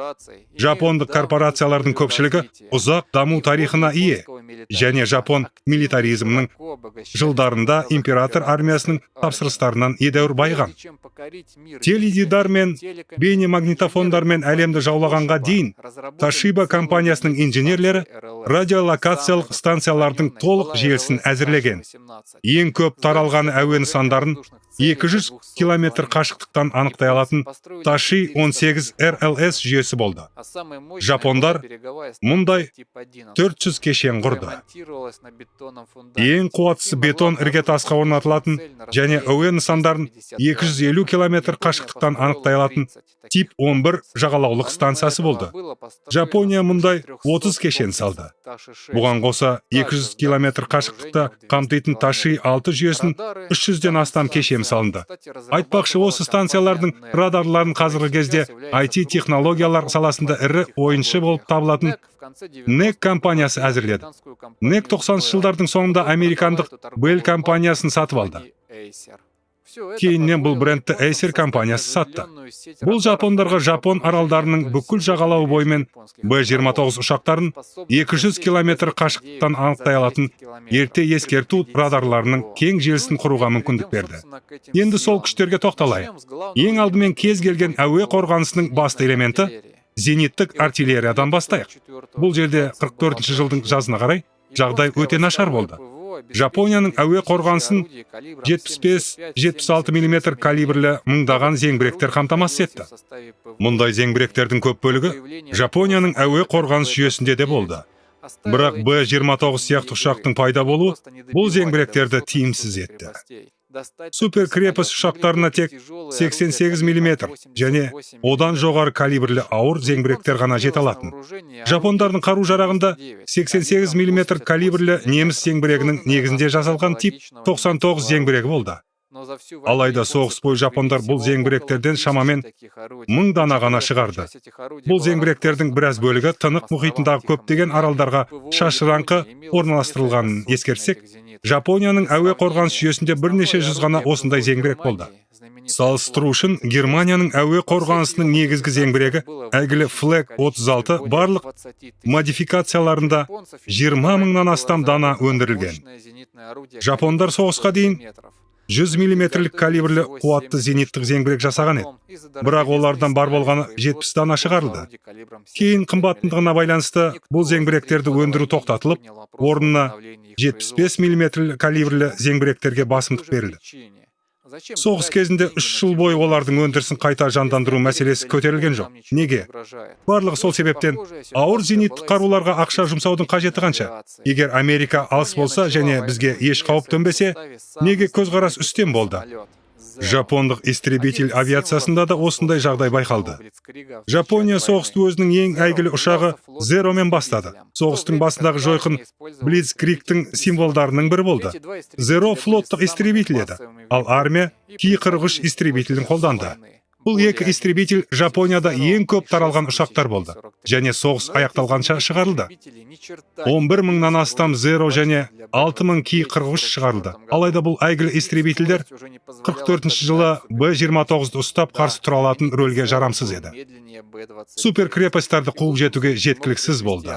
Жапондық корпорациялардың көпшілігі ұзақ даму тарихына ие және жапон милитаризмінің жылдарында император армиясының тапсырыстарынан едәуір байған. Теледидар мен бейнемагнитофондар мен әлемді жаулағанға дейін Toshiba компаниясының инженерлері радиолокациялық станциялардың толық желісін әзірлеген. Ең көп таралған әуе нысандарын 200 километр қашықтықтан анықтай алатын Tashi 18 RLS жүйесі болды. Жапондар мұндай 400 кешен құрды. Ең қуаттысы бетон іргетасқа орнатылатын және әуе нысандарын 250 километр қашықтықтан анықтай алатын тип 11 жағалаулық станциясы болды. Жапония мұндай 30 кешен салды. Бұған қоса 200 километр қашықтықта қамтитын Tashi 6 жүйесін 300-ден астам кешен салынды. Айтпақшы, осы станциялардың радарларын қазіргі кезде IT технологиялар саласында ірі ойыншы болып табылатын NEC компаниясы әзірледі. NEC 90 жылдардың соңында американдық Bell компаниясын сатып алды. Кейіннен бұл брендті Acer компаниясы сатты. Бұл жапондарға Жапон аралдарының бүкіл жағалауы бойымен Б-29 ұшақтарын 200 километр қашықтықтан анықтай алатын ерте ескерту радарларының кең желісін құруға мүмкіндік берді. Енді сол күштерге тоқталайық. Ең алдымен кез келген әуе қорғанысының басты элементі зениттік артиллериядан бастайық. Бұл жерде 44 жылдың жазына қарай жағдай өте нашар болды. Жапонияның әуе қорғанысын 75-76 мм калибрлі мыңдаған зеңбіректер қамтамасыз етті. Мұндай зеңбіректердің көп бөлігі Жапонияның әуе қорғаныс жүйесінде де болды. Бірақ Б-29 сияқты ұшақтың пайда болуы бұл зеңбіректерді тиімсіз етті. Супер крепость ұшақтарына тек 88 мм және одан жоғары калибрлі ауыр зеңбіректер ғана жете алатын. Жапондардың қару-жарағында 88 мм калибрлі неміс зеңбірегінің негізінде жасалған тип 99 зеңбірегі болды. Алайда соғыс бойы жапондар бұл зеңбіректерден шамамен 1000 дана ғана шығарды. Бұл зеңбіректердің біраз бөлігі Тынық мұхитындағы көптеген аралдарға шашыраңқы орналастырылғанын ескерсек, Жапонияның әуе қорғаныс жүйесінде бірнеше жүз ғана осындай зеңбірек болды. Салыстыру үшін Германияның әуе қорғанысының негізгі зеңбірегі әйгілі Флэг 36 барлық модификацияларында 20 мыңнан астам дана өндірілген. Жапондар соғысқа дейін 100 мм калибрлі қуатты зениттік зеңбірек жасаған еді. Бірақ олардан бар болғаны 70 дана шығарылды. Кейін қымбаттығына байланысты бұл зеңбіректерді өндіру тоқтатылып, орнына 75 мм калибрлі зеңбіректерге басымдық берілді. Соғыс кезінде 3 жыл бойы олардың өндірісін қайта жандандыру мәселесі көтерілген жоқ. Неге? Барлығы сол себептен ауыр зениттік қаруларға ақша жұмсаудың қажеті қанша? Егер Америка алыс болса және бізге еш қауіп төнбесе, неге көзқарас үстем болды? Жапондық истребитель авиациясында да осындай жағдай байқалды. Жапония соғысты өзінің ең әйгілі ұшағы Зеромен бастады. Соғыстың басындағы жойқын Блицкригтің символдарының бірі болды. Зеро флоттық истребитель еді, ал армия Ки-43 истребителін қолданды. Бұл екі истребитель Жапонияда ең көп таралған ұшақтар болды, және соғыс аяқталғанша шығарылды. 11 мыңнан астам Зеро және 6000 Ки-43 шығарылды. Алайда бұл әйгілі истребительдер 44 жылы Б-29-ды ұстап қарсы тұра алатын рөлге жарамсыз еді. Супер крепостьтарды қуып жетуге жеткіліксіз болды.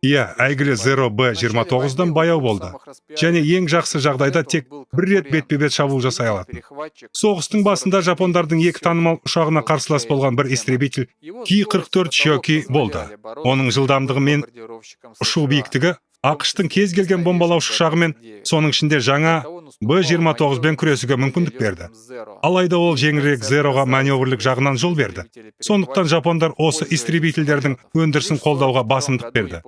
Әйгілі Зеро Б-29-дан баяу болды, және ең жақсы жағдайда тек бір рет бетпе-бет шабуыл жасай алатын. Соғыстың басында жапондардың екі танымал ұшағына қарсылас болған бір истребитель Ки-44 Шиоки болды. Оның жылдамдығы мен ұшу биіктігі ақш-тың кез келген бомбалаушы ұшағымен, соның ішінде жаңа Б-29-бен күресуге мүмкіндік берді. Алайда ол жеңілірек Зероға маневрлік жағынан жол берді. Сондықтан жапондар осы истребительдердің өндірісін қолдауға басымдық берді.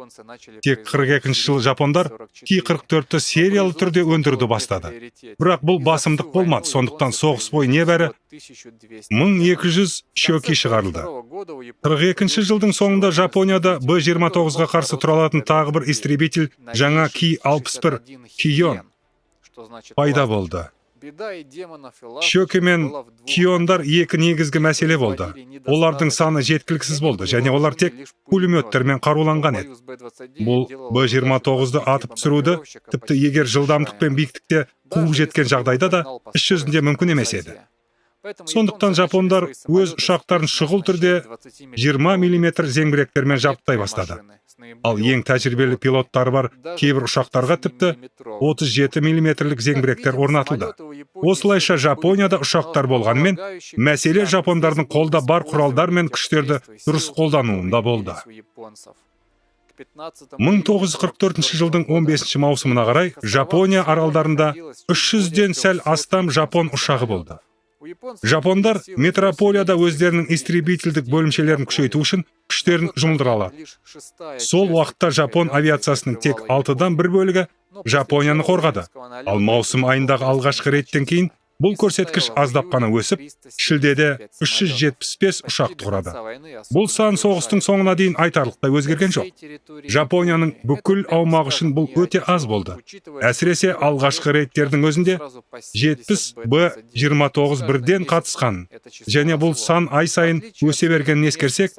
Тек 42 жылы жапондар Ки-44-ті сериялы түрде өндіруді бастады. Бірақ бұл басымдық болмады, сондықтан соғыс бойы небәрі 1200 Шиоки шығарылды. 42 жылдың соңында Жапонияда Б-29-ға қарсы тұра алатын тағы бір истребитель жаңа Ки-61 Кион пайда болды. Шиоки мен Киондар екі негізгі мәселе болды. Олардың саны жеткіліксіз болды, және олар тек пулеметтермен қаруланған еді. Бұл Б-29-ды атып түсіруді, тіпті егер жылдамдық пен биіктікте қуып жеткен жағдайда да іс жүзінде мүмкін емес еді. Сондықтан жапондар өз ұшақтарын шұғыл түрде 20 мм зеңбіректермен жабдықтай бастады. Ал ең тәжірибелі пилоттары бар кейбір ұшақтарға тіпті 37 мм-лік зеңбіректер орнатылды. Осылайша Жапонияда ұшақтар болғанымен, мәселе жапондардың қолда бар құралдар мен күштерді дұрыс қолдануында болды. 1944 жылдың 15 маусымына қарай Жапония аралдарында 300-ден сәл астам жапон ұшағы болды. Жапондар метрополияда өздерінің истребительдік бөлімшелерін күшейту үшін күштерін жұмылдыра алады. Сол уақытта жапон авиациясының тек 6-дан 1 бөлігі Жапонияны қорғады. Ал маусым айындағы алғашқы рейдтен кейін бұл көрсеткіш аздап қана өсіп, шілдеде 375 ұшақты құрады. Бұл сан соғыстың соңына дейін айтарлықтай өзгерген жоқ. Жапонияның бүкіл аумағы үшін бұл өте аз болды. Әсіресе алғашқы рейдтердің өзінде 70 Б-29 бірден қатысқан, және бұл сан ай сайын өсе бергенін ескерсек,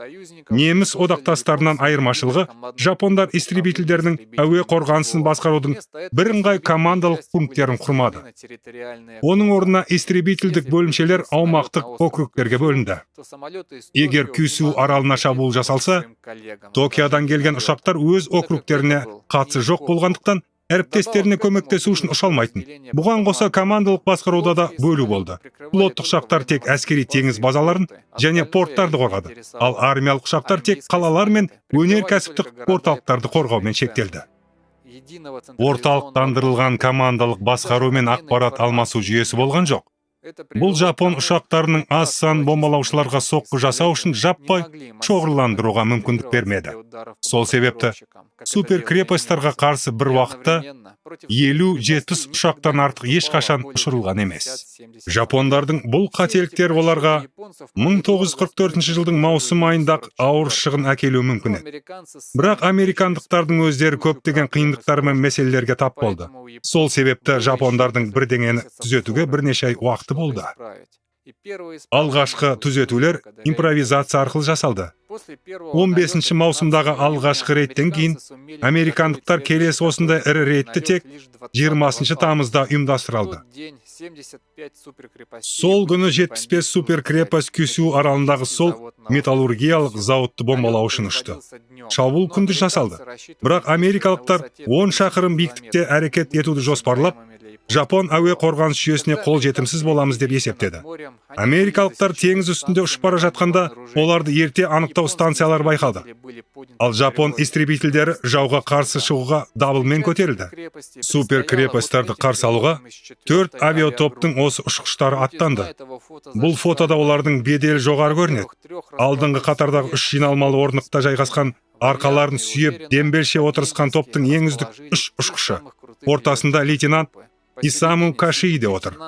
неміс одақтастарынан айырмашылығы жапондар истребительдерінің әуе қорғанысын басқарудың бірыңғай командалық пункттерін құрмады. Оның орнына истребительдік бөлімшелер аумақтық округтерге бөлінді. Егер Кюсю аралына шабуыл жасалса, Токиодан келген ұшақтар өз округтеріне қатысы жоқ болғандықтан, әріптестеріне көмектесу үшін ұша алмайтын. Бұған қоса командалық басқаруда да бөлу болды. Пилоттық ұшақтар тек әскери теңіз базаларын және порттарды қорғады, ал армиялық ұшақтар тек қалалар мен өнеркәсіптік орталықтарды қорғаумен шектелді. орталықтандырылған командалық басқару мен ақпарат алмасу жүйесі болған жоқ. Бұл жапон ұшақтарының аз сан бомбалаушыларға соққы жасау үшін жаппай шоғырландыруға мүмкіндік бермеді. Сол себепті суперкрепостарға қарсы бір уақытта 50-70 ұшақтан артық ешқашан ұшырылған емес. Жапондардың бұл қателіктер оларға 1944 жылдың маусым айында ауыр шығын әкелуі мүмкін еді. Бірақ американдықтардың өздері көптеген қиындықтар мен мәселелерге тап болды. Сол себепті жапондардың бірдеңені түзетуге бірнеше ай уақыты болды. Алғашқы түзетулер импровизация арқылы жасалды. 15 маусымдағы алғашқы рейдтен кейін американдықтар келесі осындай ірі рейдті тек 20 тамызда ұйымдастырылды. Сол күні 75 суперкрепость Кюсю аралындағы сол металлургиялық зауытты бомбалау үшін ұшты. Шабуыл күндіз жасалды. Бірақ америкалықтар 10 шақырым биіктікте әрекет етуді жоспарлап, Жапон әуе қорғаныс жүйесіне қол жетімсіз боламыз деп есептеді. Америкалықтар теңіз үстінде ұшып бара жатқанда, оларды ерте анықтау станциялар байқалды. Ал Жапон истребительдері жауға қарсы шығуға дабылмен көтерілді. Суперкрепостьтарды қарсы алуға 4 авиатоптың осы ұшқыштары аттанды. Бұл фотода олардың беделі жоғары көрінеді. Алдыңғы қатардағы 3 жиналмалы орындықта жайғасқан, арқаларын сүйеп дембелше отырысқан топтың ең үздік 3 ұшқышы. Ортасында лейтенант Исаму Кашиде отыр.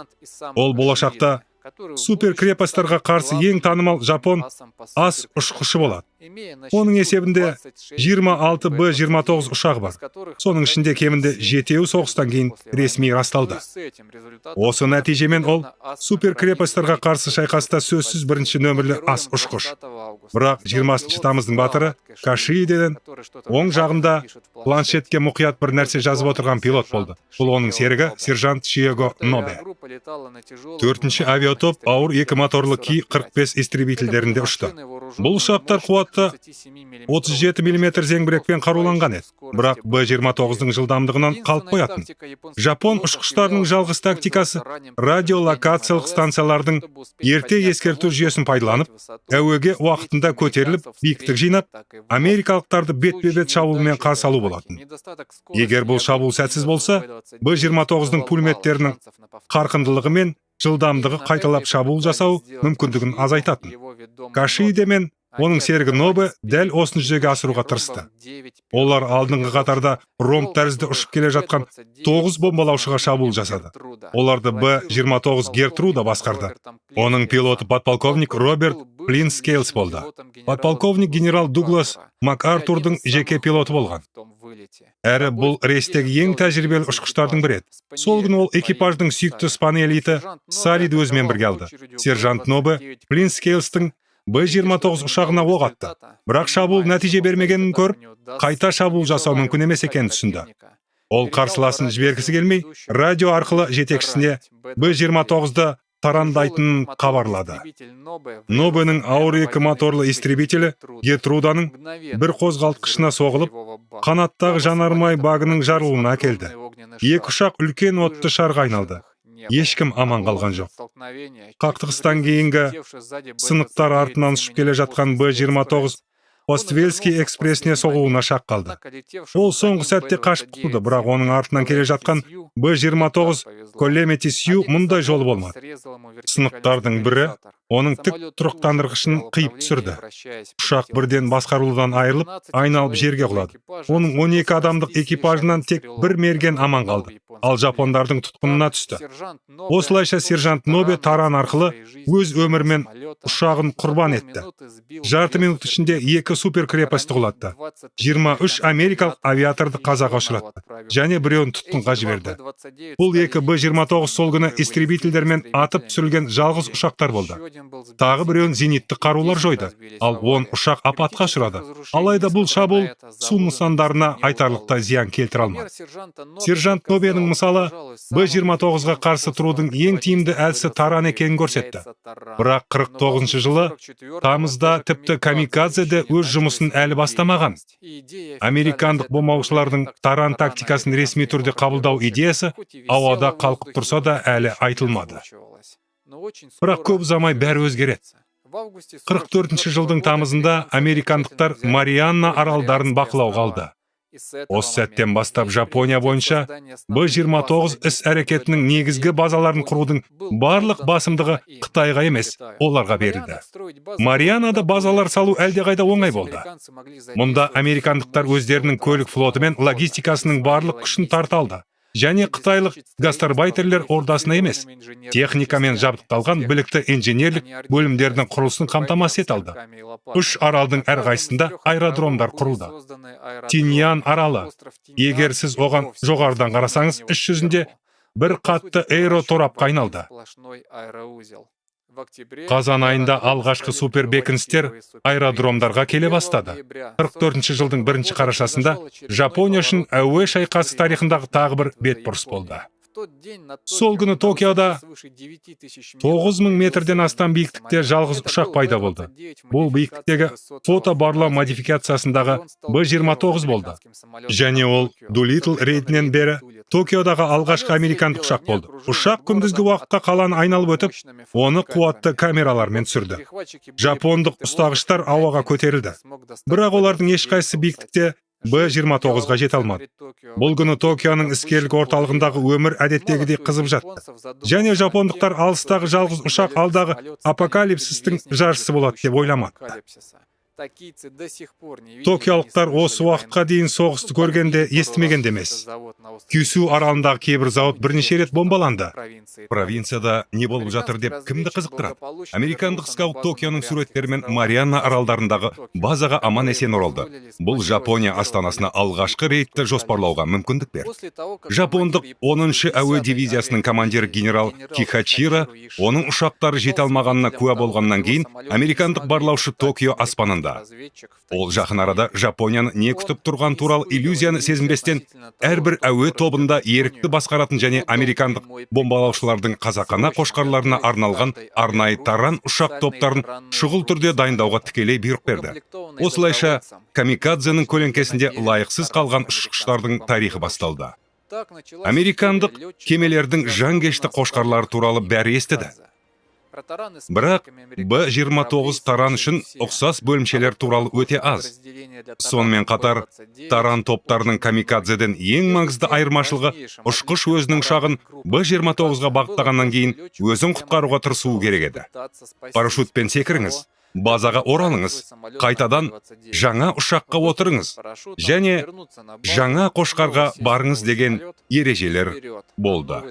Ол болашақта суперкрепостьтарға қарсы ең танымал жапон ас ұшқышы болады. Оның есебінде 26 Б-29 ұшағы бар. Соның ішінде кемінде 7-еу соғыстан кейін ресми расталды. Осы нәтижемен ол суперкрепостьтарға қарсы шайқаста сөзсіз бірінші нөмірлі ас ұшқыш. Бірақ 20 тамыздың батыры Кашидеден оң жағында планшетке мұқият бір нәрсе жазып отырған пилот болды. Бұл оның серігі сержант Шиего Нобе. 4-ші авиатоп ауыр 2 моторлы Ки-45 истребительдерінде ұшты. Бұл ұшақтар қуатты 37 мм зеңбірекпен қаруланған еді. Бірақ Б-29-дың жылдамдығынан қалып қоятын. Жапон ұшқыштарының жалғыз тактикасы радиолокациялық станциялардың ерте ескерту жүйесін пайдаланып, әуеге уақытында көтеріліп, биіктік жинап, америкалықтарды бетпе-бет шабуылмен қарсы алу болатын. Егер бұл шабуыл сәтсіз болса, Б-29-дың пулеметтерінің қарқындылығы мен жылдамдығы қайталап шабуыл жасау мүмкіндігін азайтатын. Кашиде мен оның серігі Нобе дәл осыны жүзеге асыруға тырысты. Олар алдыңғы қатарда ромб тәрізді ұшып келе жатқан 9 бомбалаушыға шабуыл жасады. Оларды Б-29 Гертруда басқарды. Оның пилоты подполковник Роберт Плинскейлс болды. Подполковник генерал Дуглас МакАртурдың жеке пилоты болған. Әрі бұл рейстегі ең тәжірибелі ұшқыштардың бірі еді. Сол күні ол экипаждың сүйікті спанелиті Салиді өзімен бірге алды. Сержант Нобе Плинскейлстің Б-29 ұшағына оқ атты. Бірақ шабуыл нәтиже бермегенін көріп, қайта шабуыл жасау мүмкін емес екенін түсінді. Ол қарсыласын жібергісі келмей, радио арқылы жетекшісіне Б-29-ды тарандайтынын хабарлады. Нобенің ауыр 2 моторлы истребителі Гертруданың бір қозғалтқышына соғылып, қанаттағы жанармай багының жарылуына әкелді. Екі ұшақ үлкен отты шарға айналды. Ешкім аман қалған жоқ. Қақтығыстан кейінгі сынықтар артынан ұшып келе жатқан Б-29 Оствельский экспрессіне соғуына шақ қалды. Ол соңғы сәтте қашып құтылды, бірақ оның артынан келе жатқан Б-29 Колемети Сью мұндай жолы болмады. Сынықтардың бірі оның тік тұрақтандырғышын қиып түсірді. Ұшақ бірден басқарылудан айырылып, айналып жерге құлады. Оның 12 адамдық экипажынан тек бір мерген аман қалды. Ал жапондардың тұтқынына түсті. Осылайша сержант Нобе таран арқылы өз өмірмен ұшағын құрбан етті. Жарты минут ішінде 2 суперкрепостьті құлатты. 23 америкалық авиаторды қазаға ұшыратты. Және біреуін тұтқынға жіберді. Бұл 2 Б-29 сол күні истребительдермен атып түсірілген жалғыз ұшақтар болды. Тағы біреуін зениттік қарулар жойды. Ал 10 ұшақ апатқа ұшырады. Алайда бұл шабуыл су нысандарына айтарлықтай зиян келтіре алмады. Сержант Нобенің мысалы Б-29-ға қарсы тұрудың ең тиімді әдісі таран екенін көрсетті. Бірақ 49 жылы тамызда тіпті камикадзе де өз жұмысын әлі бастамаған. Американдық бомбаушылардың таран тактикасын ресми түрде қабылдау идеясы ауада қалқып тұрса да әлі айтылмады. Бірақ көп ұзамай бәрі өзгереді. 44 жылдың тамызында американдықтар Марианна аралдарын бақылауға алды. Осы сәттен бастап Жапония бойынша Б-29 іс-әрекетінің негізгі базаларын құрудың барлық басымдығы Қытайға емес, оларға берілді. Марианада базалар салу әлдеқайда оңай болды. Мұнда американдықтар өздерінің көлік флоты мен логистикасының барлық күшін тарта алды. Және қытайлық гастарбайтерлер ордасына емес, техникамен жабдықталған білікті инженерлік бөлімдердің құрылысын қамтамасыз ете алды. 3 аралдың әрқайсысында аэродромдар құрылды. Тиньян аралы. Егер сіз оған жоғарыдан қарасаңыз, іс жүзінде бір қатты аэроторапқа айналды. Қазан айында алғашқы супер бекіністер аэродромдарға келе бастады. 44 жылдың 1 қарашасында Жапония үшін әуе шайқасы тарихындағы тағы бір бетбұрыс болды. Сол күні Токиода 9000 метрден астам биіктікте жалғыз ұшақ пайда болды. Бұл биіктіктегі фотобарлау модификациясындағы Б-29 болды. Және ол Дулитл рейдінен бері Токиодағы алғашқы американдық ұшақ болды. Ұшақ күндізгі уақытта қаланы айналып өтіп, оны қуатты камералармен түсірді. Жапондық ұстағыштар ауаға көтерілді. Бірақ олардың ешқайсысы биіктікте Б-29-ға жете алмады. Бұл күні Токионың іскерлік орталығындағы өмір әдеттегідей қызып жатты. Және жапондықтар алыстағы жалғыз ұшақ алдағы апокалипсистің жаршысы болады деп ойламады. Токиялықтар осы уақытқа дейін соғысты көргенде естімеген емес. Кюсю аралындағы кейбір зауыт бірнеше рет бомбаланды. Провинцияда не болып жатыр деп кімді қызықтырады? Американдық скаут Токионың суреттерімен Мариана аралдарындағы базаға аман есен оралды. Бұл Жапония астанасына алғашқы рейдті жоспарлауға мүмкіндік берді. Жапондық 10-шы әуе дивизиясының командирі генерал Кихачира оның ұшақтары жете алмағанына куә болғаннан кейін американдық барлаушы Токио аспанында. Ол жақын арада Жапонияны не күтіп тұрған туралы иллюзияны сезінбестен, әрбір әуе тобында ерікті басқаратын және американдық бомбалаушылардың қасақана қошқарларына арналған арнайы таран ұшақ топтарын шұғыл түрде дайындауға тікелей бұйрық берді. Осылайша, камикадзенің көлеңкесінде лайықсыз қалған ұшқыштардың тарихы басталды. Американдық кемелердің жанкешті қошқарлары туралы бәрі естіді. Бірақ Б-29 таран үшін ұқсас бөлімшелер туралы өте аз. Сонымен қатар, таран топтарының камикадзеден ең маңызды айырмашылығы ұшқыш өзінің ұшағын Б-29-ға бағыттағаннан кейін өзін құтқаруға тырысуы керек еді. Парашютпен секіріңіз, базаға оралыңыз, қайтадан жаңа ұшаққа отырыңыз және жаңа қошқарға барыңыз деген ережелер болды.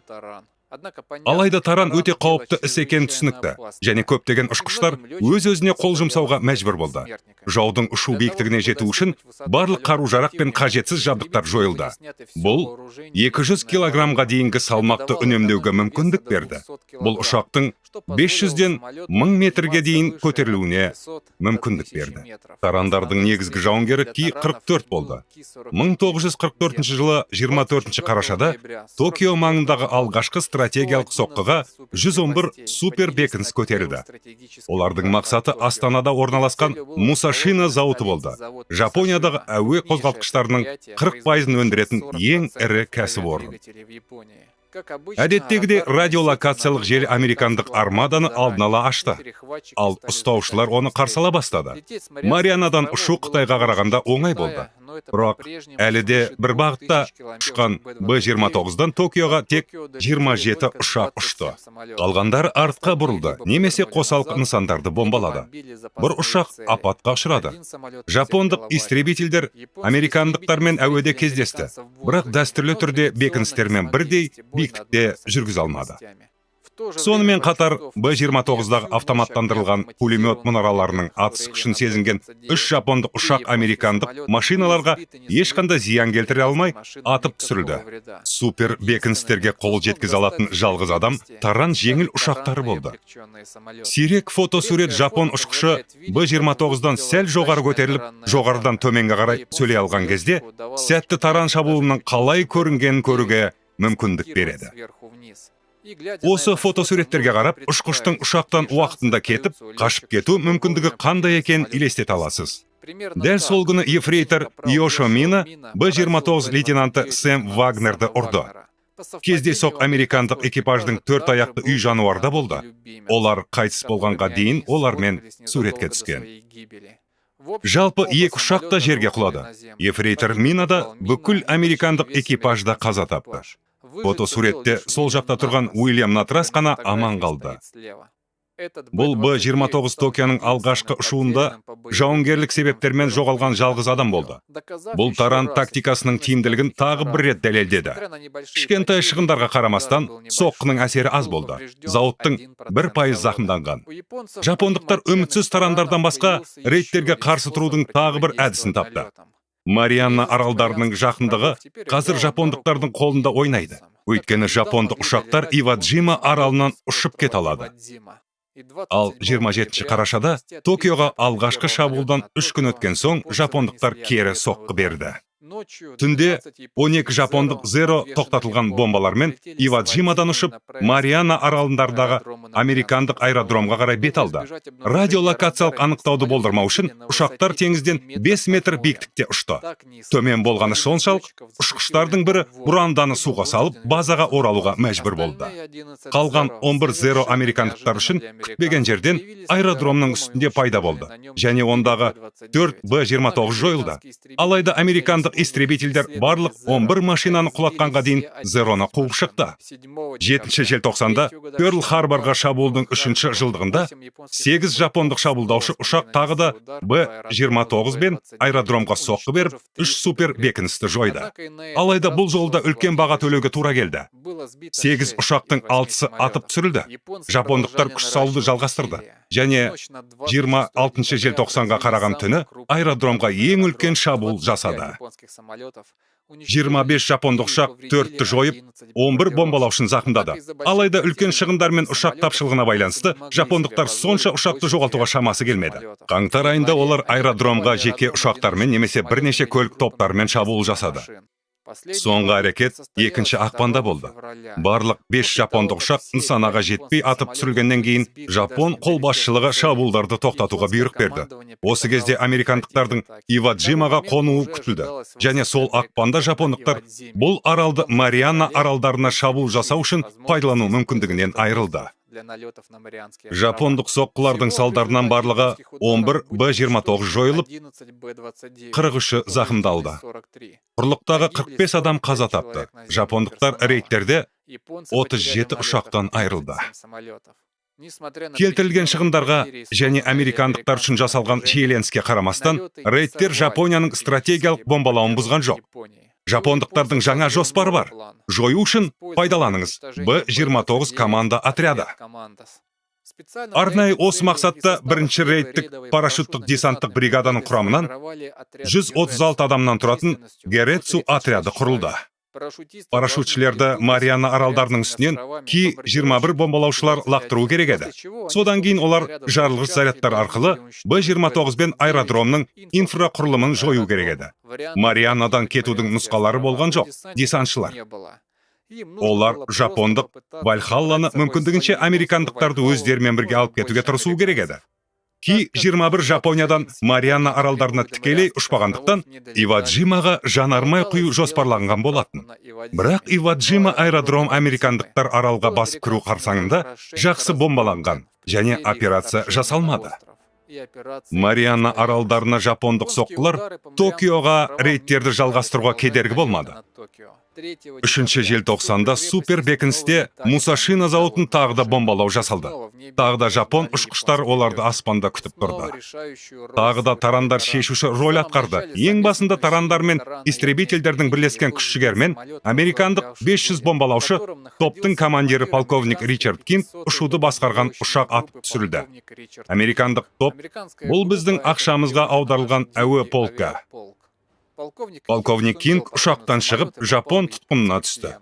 Алайда таран өте қауіпті іс екені түсінікті, және көптеген ұшқыштар өз-өзіне қол жұмсауға мәжбүр болды. Жаудың ұшу биіктігіне жету үшін барлық қару-жарақ пен қажетсіз жабдықтар жойылды. Бұл 200 килограммға дейінгі салмақты үнемдеуге мүмкіндік берді. Бұл ұшақтың 500-ден 1000 метрге дейін көтерілуіне мүмкіндік берді. Тарандардың негізгі жауынгері Ки-44 болды. 1944 жылы 24 қарашада Токио маңындағы алғашқы стратегиялық соққыға 111 супер бекініс көтерілді. Олардың мақсаты Астанада орналасқан Мусашино зауыты болды. Жапониядағы әуе қозғалтқыштарының 40% өндіретін ең ірі кәсіпорын. Әдеттегіде радиолокациялық желі американдық армаданы алдын ала ашты. Ал ұстаушылар оны қарсала бастады. Марианадан ұшу Қытайға қарағанда оңай болды. Бірақ әлі де бір бағытта ұшқан Б-29-дан Токиоға тек 27 ұшақ ұшты. Қалғандары артқа бұрылды, немесе қосалқы нысандарды бомбалады. Бір ұшақ апатқа ұшырады. Жапондық истребительдер американдықтармен әуеде кездесті, бірақ дәстүрлі түрде бекіністермен бірдей биіктікте жүргізе алмады. Сонымен қатар Б-29-дағы автоматтандырылған пулемет мұнараларының атыс күшін сезінген 3 жапондық ұшақ американдық машиналарға ешқандай зиян келтіре алмай атып түсірілді. Супер бекіністерге қол жеткізе алатын жалғыз адам таран жеңіл ұшақтары болды. Сирек фотосурет жапон ұшқышы Б-29-дан сәл жоғары көтеріліп, жоғарыдан төменге қарай сөйлей алған кезде, сәтті таран шабуылының қалай көрінгенін көруге мүмкіндік береді. Осы фотосуреттерге қарап, ұшқыштың ұшақтан уақытында кетіп, қашып кету мүмкіндігі қандай екен елестете аласыз. Дәл сол күні ефрейтор Йошо Мина Б-29 лейтенанты Сэм Вагнерді ұрды. Кездейсоқ американдық экипаждың 4 аяқты үй жануарда болды. Олар қайтыс болғанға дейін олармен суретке түскен. Жалпы екі ұшақ та жерге құлады. Ефрейтор минада бүкіл американдық экипажда қаза тапты. Фотосуретте сол жақта тұрған Уильям Натрас қана аман қалды. Бұл Б-29 Токионың алғашқы ұшуында жауынгерлік себептермен жоғалған жалғыз адам болды. Бұл таран тактикасының тиімділігін тағы бір рет дәлелдеді. Кішкентай шығындарға қарамастан, соққының әсері аз болды. Зауыттың 1% зақымданған. Жапондықтар үмітсіз тарандардан басқа рейдтерге қарсы тұрудың тағы бір әдісін тапты. Марианна аралдарының жақындығы қазір жапондықтардың қолында ойнайды. Өйткені жапондық ұшақтар Иваджима аралынан ұшып кете алады. Ал 27 қарашада Токиоға алғашқы шабуылдан 3 күн өткен соң жапондықтар кері соққы берді. Түнде 12 жапондық Зеро тоқтатылған бомбалармен Иваджимадан ұшып, Марианна аралындардағы американдық аэродромға қарай бет алды. Радиолокациялық анықтауды болдырмау үшін ұшақтар теңізден 5 метр биіктікте ұшты. Төмен болғаны соншалық, ұшқыштардың бірі бұранданы суға салып, базаға оралуға мәжбүр болды. Қалған 11 Зеро американдықтар үшін күтпеген жерден аэродромның үстінде пайда болды. Және ондағы 4 Б-29 жойылды. Алайда американдық истребительдер барлық 11 машинаны құлатқанға дейін Зероны қуып шықты. 7 желтоқсанда Пёрл-Харборға шабуылдың 3-ші жылдығында 8 жапондық шабуылдаушы ұшақ тағы да Б-29 бен аэродромға соққы беріп, 3 супер бекіністі жойды. Алайда бұл жолда үлкен баға төлеуге тура келді. 8 ұшақтың 6-сы атып түсірілді. Жапондықтар күш салуды жалғастырды. Және 26 желтоқсанға қараған түні аэродромға ең үлкен шабуыл жасады. 25 жапондық ұшақ 4-ті жойып, 11 бомбалаушын зақымдады. Алайда үлкен шығындар мен ұшақ тапшылығына байланысты жапондықтар сонша ұшақты жоғалтуға шамасы келмеді. Қаңтар айында олар аэродромға жеке ұшақтармен немесе бірнеше көлік топтарымен шабуыл жасады. Соңғы әрекет 2 ақпанда болды. Барлық 5 жапондық ұшақ нысанаға жетпей атып түсірілгеннен кейін Жапон қолбасшылығы шабуылдарды тоқтатуға бұйрық берді. Осы кезде американдықтардың Иваджимаға қонуы күтілді. Және сол ақпанда жапондықтар бұл аралды Марианна аралдарына шабуыл жасау үшін пайдалану мүмкіндігінен айырылды. Жапондық соққылардың салдарынан барлығы 11 Б-29 жойылып, 43-і зақымдалды. Құрлықтағы 45 адам қаза тапты. Жапондықтар рейдтерде 37 ұшақтан айырылды. Келтірілген шығындарға және американдықтар үшін жасалған шиеленіске қарамастан, рейдтер Жапонияның стратегиялық бомбалауын бұзған жоқ. Жапондықтардың жаңа жоспары бар. Жою үшін пайдаланыңыз Б-29 команда отряды. Арнайы осы мақсатта бірінші рейдтік парашюттық десанттық бригаданың құрамынан 136 адамнан тұратын Геретсу отряды құрылды. Парашютшілерді Марианна аралдарының үстінен Ки-21 бомбалаушылар лақтыру керек еді. Содан кейін олар жарылғыш зарядтар арқылы Б-29 бен аэродромның инфрақұрылымын жою керек еді. Марианнадан кетудің нұсқалары болған жоқ, десантшылар. Олар жапондық Вальхалланы мүмкіндігінше американдықтарды өздерімен бірге алып кетуге тырысу керек еді. Ки-21 Жапониядан Марианна аралдарына тікелей ұшпағандықтан Иваджимаға жанармай құю жоспарланған болатын. Бірақ Иваджима аэродром американдықтар аралға басып кіру қарсаңында жақсы бомбаланған және операция жасалмады. Марианна аралдарына жапондық соққылар Токиоға рейдтерді жалғастыруға кедергі болмады. 3 желтоқсанда супер бекіністе Мусашино зауытын тағы да бомбалау жасалды. Тағы да жапон ұшқыштар оларды аспанда күтіп тұрды. Тағы да тарандар шешуші роль атқарды. Ең басында тарандар мен истребительдердің бірлескен күш-жігермен американдық 500 бомбалаушы топтың командирі полковник Ричард Кинг ұшуды басқарған ұшақ атып түсірілді. Американдық топ бұл біздің ақшамызға аударылған әуе полкі. Полковник Кинг ұшақтан шығып, жапон тұтқынына түсті.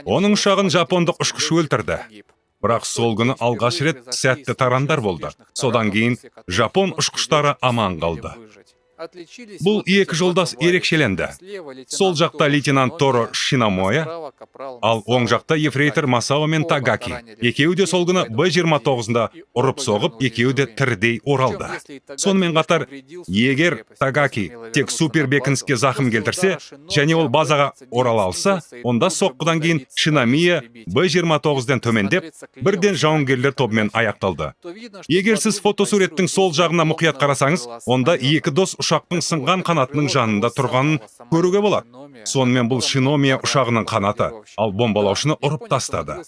Оның ұшағын жапондық ұшқыш өлтірді. Бірақ сол күні алғаш рет сәтті тарандар болды. Содан кейін жапон ұшқыштары аман қалды. Бұл екі жолдас ерекшеленді. Сол жақта лейтенант Торо Шинамоя, ал оң жақта ефрейтор Масао мен Тагаки. Екеуі де сол күні Б-29-да ұрып-соғып, екеуі де тірідей оралды. Сонымен қатар, егер Тагаки тек супер бекініске зақым келтірсе, және ол базаға орала алса, онда соққыдан кейін Шинамия Б-29-ден төмендеп, бірден жауынгерлер тобымен аяқталды. Егер сіз фотосуреттің сол жағына мұқият қарасаңыз, онда екі дос ұшақтың сынған қанатының жанында тұрғанын көруге болады. Сонымен бұл Шиномия ұшағының қанаты, ал бомбалаушыны ұрып тастады.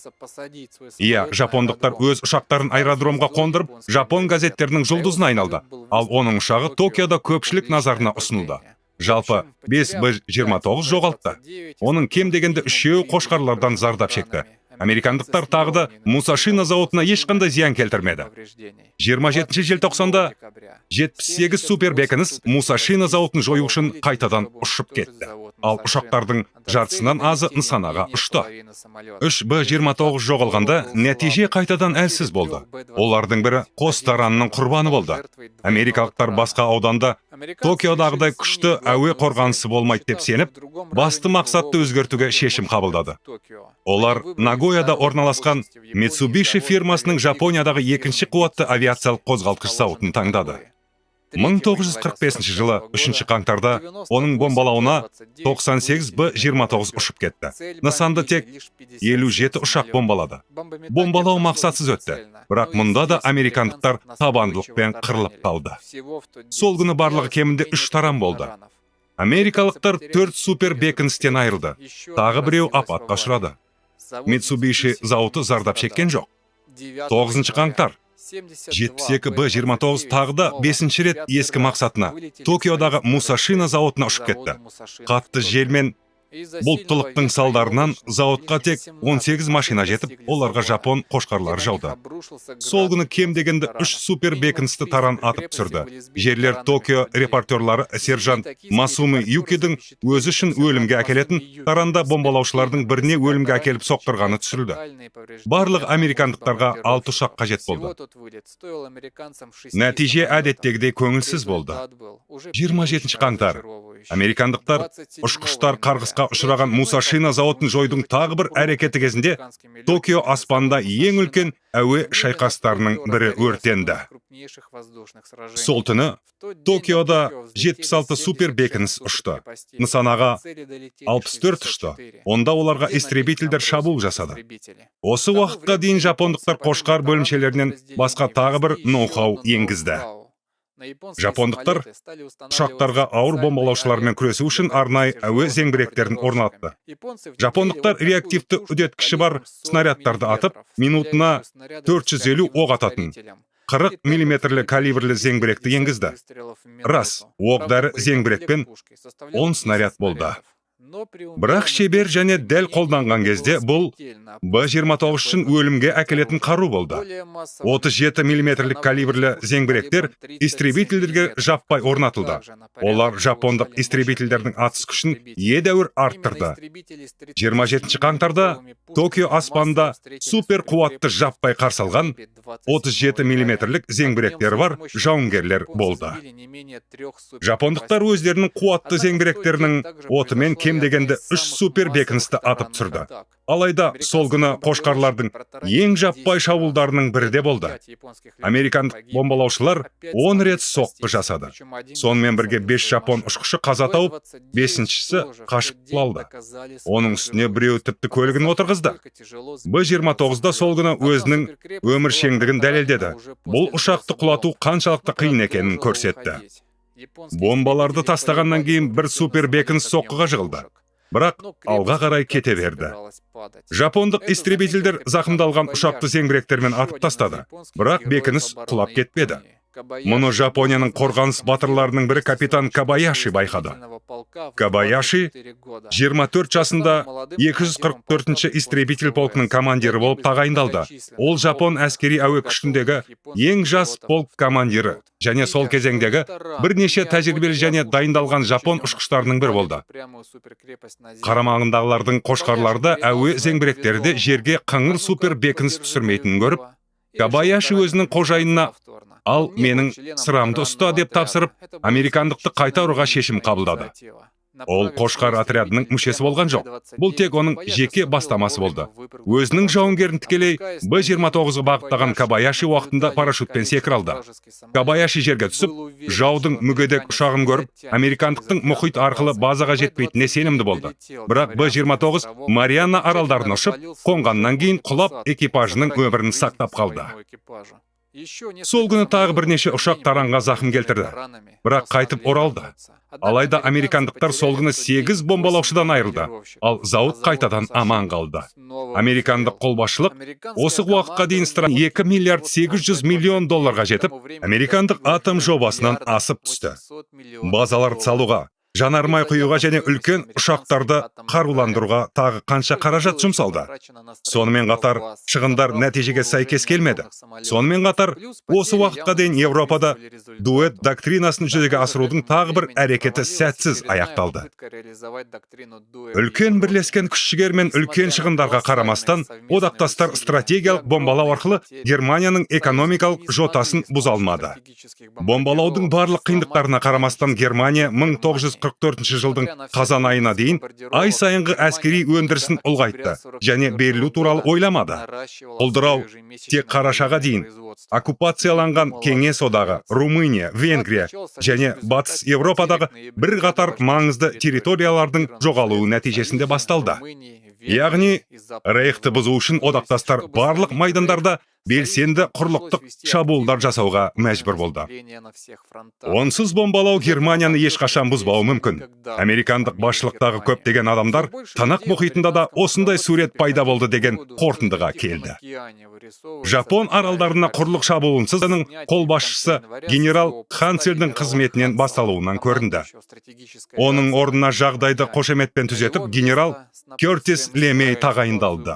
Иә, жапондықтар өз ұшақтарын аэродромға қондырып, жапон газеттерінің жұлдызына айналды, ал оның ұшағы Токиода көпшілік назарына ұсынылды. Жалпы 5 Б-29 жоғалтты. Оның кем дегенде 3-еуі қошқарлардан зардап шекті. Американдықтар тағы да Мусашино зауытына ешқандай зиян келтірмеді. 27 желтоқсанда 78 супер бекініс Мусашино зауытын жою үшін қайтадан ұшып кетті. Ал ұшақтардың жартысынан азы нысанаға ұшты. 3 Б-29 жоғалғанда нәтиже қайтадан әлсіз болды. Олардың бірі қос таранның құрбаны болды. Америкалықтар басқа ауданда Токиодағыдай күшті әуе қорғанысы болмайды деп сеніп, басты мақсатты өзгертуге шешім қабылдады. Олар Нагояда орналасқан Mitsubishi фирмасының Жапониядағы екінші қуатты авиациялық қозғалтқыш зауытын таңдады. 1945 жылы 3 қаңтарда оның бомбалауына 98 Б-29 ұшып кетті. Нысанды тек 57 ұшақ бомбалады. Бомбалау мақсатсыз өтті, бірақ мұнда да американдықтар табандылықпен қырылып қалды. Сол күні барлығы кемінде 3 таран болды. Америкалықтар 4 супер бекіністен айырылды. Тағы біреу апатқа ұшырады. Mitsubishi зауыты зардап шеккен жоқ. 9 қаңтар 72 Б-29 тағы да 5-ші рет ескі мақсатына, Токиодағы Мусашино зауытына ұшып кетті. Қатты жел мен бұлттылықтың салдарынан зауытқа тек 18 машина жетіп, оларға жапон қошқарлары жауды. Сол күні кем дегенде 3 супер бекіністі таран атып түсірді. Жерлер Токио репортерлары сержант Масуми Юкидің өзі үшін өлімге әкелетін таранда бомбалаушылардың біріне өлімге әкеліп соқтырғаны түсірілді. Барлық американдықтарға 6 ұшақ қажет болды. Нәтиже әдеттегідей көңілсіз болды. 27 қаңтар американдықтар ұшқыштар қарғысқа ұшыраған Мусашино зауытын жойдың тағы бір әрекеті кезінде Токио аспанда ең үлкен әуе шайқастарының бірі өртенді. Сол түні Токиода 76 супер бекініс ұшты. Нысанаға 64 ұшты. Онда оларға истребительдер шабуыл жасады. Осы уақытқа дейін жапондықтар қошқар бөлімшелерінен басқа тағы бір ноу-хау енгізді. Жапондықтар ұшақтарға ауыр бомбалаушылармен күресу үшін арнайы әуе зеңбіректерін орнатты. Жапондықтар реактивті үдеткіші бар снарядтарды атып, минутына 450 оқ ататын 40 мм калибрлі зеңбіректі енгізді. Рас, оқ-дәрі зеңбірекпен 10 снаряд болды. Бірақ шебер және дәл қолданған кезде бұл Б-29 үшін өлімге әкелетін қару болды. 37 мм калибрлі зеңбіректер истребительдерге жаппай орнатылды. Олар жапондық истребительдердің атыс күшін едәуір арттырды. 27 қаңтарда Токио аспанда супер қуатты жаппай қарсалған 37 мм зеңбіректері бар жауынгерлер болды. Жапондықтар өздерінің қуатты зеңбіректерінің отымен кем дегенде 3 супер бекіністі атып түсірді. Алайда сол күні қошқарлардың ең жаппай шабуылдарының бірі де болды. Американдық бомбалаушылар 10 рет соққы жасады. Сонымен бірге 5 жапон ұшқышы қаза тауып, 5-шісі қашып құлады. Оның үстіне біреу тіпті көлігін отырғызды. Б-29-да сол күні өзінің өміршеңдігін дәлелдеді. Бұл ұшақты құлату қаншалықты қиын екенін көрсетті. Бомбаларды тастағаннан кейін бір супер бекініс соққыға жығылды. Бірақ алға қарай кете берді. Жапондық истребительдер зақымдалған ұшақты зеңбіректермен атып тастады. Бірақ бекініс құлап кетпеді. Мұны Жапонияның қорғаныс батырларының бірі капитан Кабаяши байқады. Кабаяши 24 жасында 244-ші истребитель полкының командирі болып тағайындалды. Ол Жапон әскери әуе күшіндегі ең жас полк командирі және сол кезеңдегі бірнеше тәжірибелі және дайындалған жапон ұшқыштарының бірі болды. Қарамағындағылардың қошқарларда әуе зеңбіректері де жерге қыңыр супер бекініс түсірмейтінін көріп, Кобаяши өзінің қожайынына «Ал менің сырамды ұста» деп тапсырып, американдықты қайта ұруға шешім қабылдады. Ол қошқар отрядының мүшесі болған жоқ. Бұл тек оның жеке бастамасы болды. Өзінің жауынгерін тікелей Б-29-ға бағыттаған Кобаяши уақытында парашютпен секіре алды. Кобаяши жерге түсіп, жаудың мүгедек ұшағын көріп, американдықтың мұхит арқылы базаға жетпейтініне сенімді болды. Бірақ Б-29 Мариана аралдарын ұшып, қонғаннан кейін құлап, экипажының өмірін сақтап қалды. Сол күні тағы бірнеше ұшақ таранға зақым келтірді, бірақ қайтып оралды. Алайда американдықтар сол күні 8 бомбалаушыдан айырылды, ал зауыт қайтадан аман қалды. Американдық қолбасшылық осы уақытқа дейін $2 миллиард 800 миллион долларға жетіп, американдық атом жобасынан асып түсті. Базаларды салуға, жанармай құюға және үлкен ұшақтарды қаруландыруға тағы қанша қаражат жұмсалды. Сонымен қатар, шығындар нәтижеге сәйкес келмеді. Сонымен қатар, осы уақытқа дейін Европада дуэт доктринасын жүзеге асырудың тағы бір әрекеті сәтсіз аяқталды. Үлкен бірлескен күш-жігер мен үлкен шығындарға қарамастан, одақтастар стратегиялық бомбалау арқылы Германияның экономикалық жотасын бұза алмады. Бомбалаудың барлық қиындықтарына қарамастан, Германия 1944 жылдың қазан айына дейін ай сайынғы әскери өндірісін ұлғайтты және берілу туралы ойламады. Құлдырау тек қарашаға дейін оккупацияланған Кеңес одағы, Румыния, Венгрия және Батыс Европадағы бір қатар маңызды территориялардың жоғалуы нәтижесінде басталды. Яғни, Рейхті бұзу үшін одақтастар барлық майдандарда белсенді құрлықтық шабуылдар жасауға мәжбүр болды. Онсыз бомбалау Германияны ешқашан бұзбауы мүмкін. Американдық басшылықтағы көптеген адамдар Тынық мұхитында да осындай сурет пайда болды деген қорытындыға келді. Жапон аралдарына құрлық шабуылынсызның қолбасшысы генерал Ханцельдің қызметінен басталуынан көрінді. Оның орнына жағдайды қошеметпен түзетіп, генерал Кертис Лемей тағайындалды.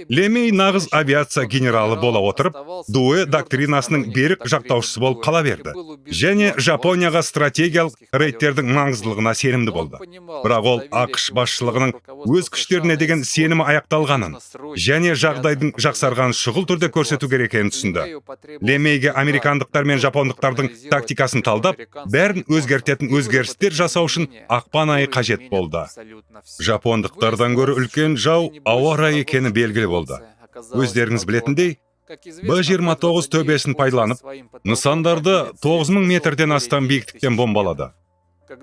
Лемей нағыз авиация генералы бола отырып, дуэ доктринасының берік жақтаушысы болып қала берді. Және Жапонияға стратегиялық рейдтердің маңыздылығына сенімді болды. Бірақ ол ақш басшылығының өз күштеріне деген сенімі аяқталғанын және жағдайдың жақсарғанын шұғыл түрде көрсету керек екенін түсінді. Лемейге американдықтар мен жапондықтардың тактикасын талдап, бәрін өзгертетін өзгерістер жасау үшін ақпан айы қажет болды. Жапондықтардан гөрі үлкен жау ауа райы екені белгілі болды. Өздеріңіз білетіндей, Б-29 төбесін пайдаланып, нысандарды 9000 метрден астам биіктіктен бомбалады.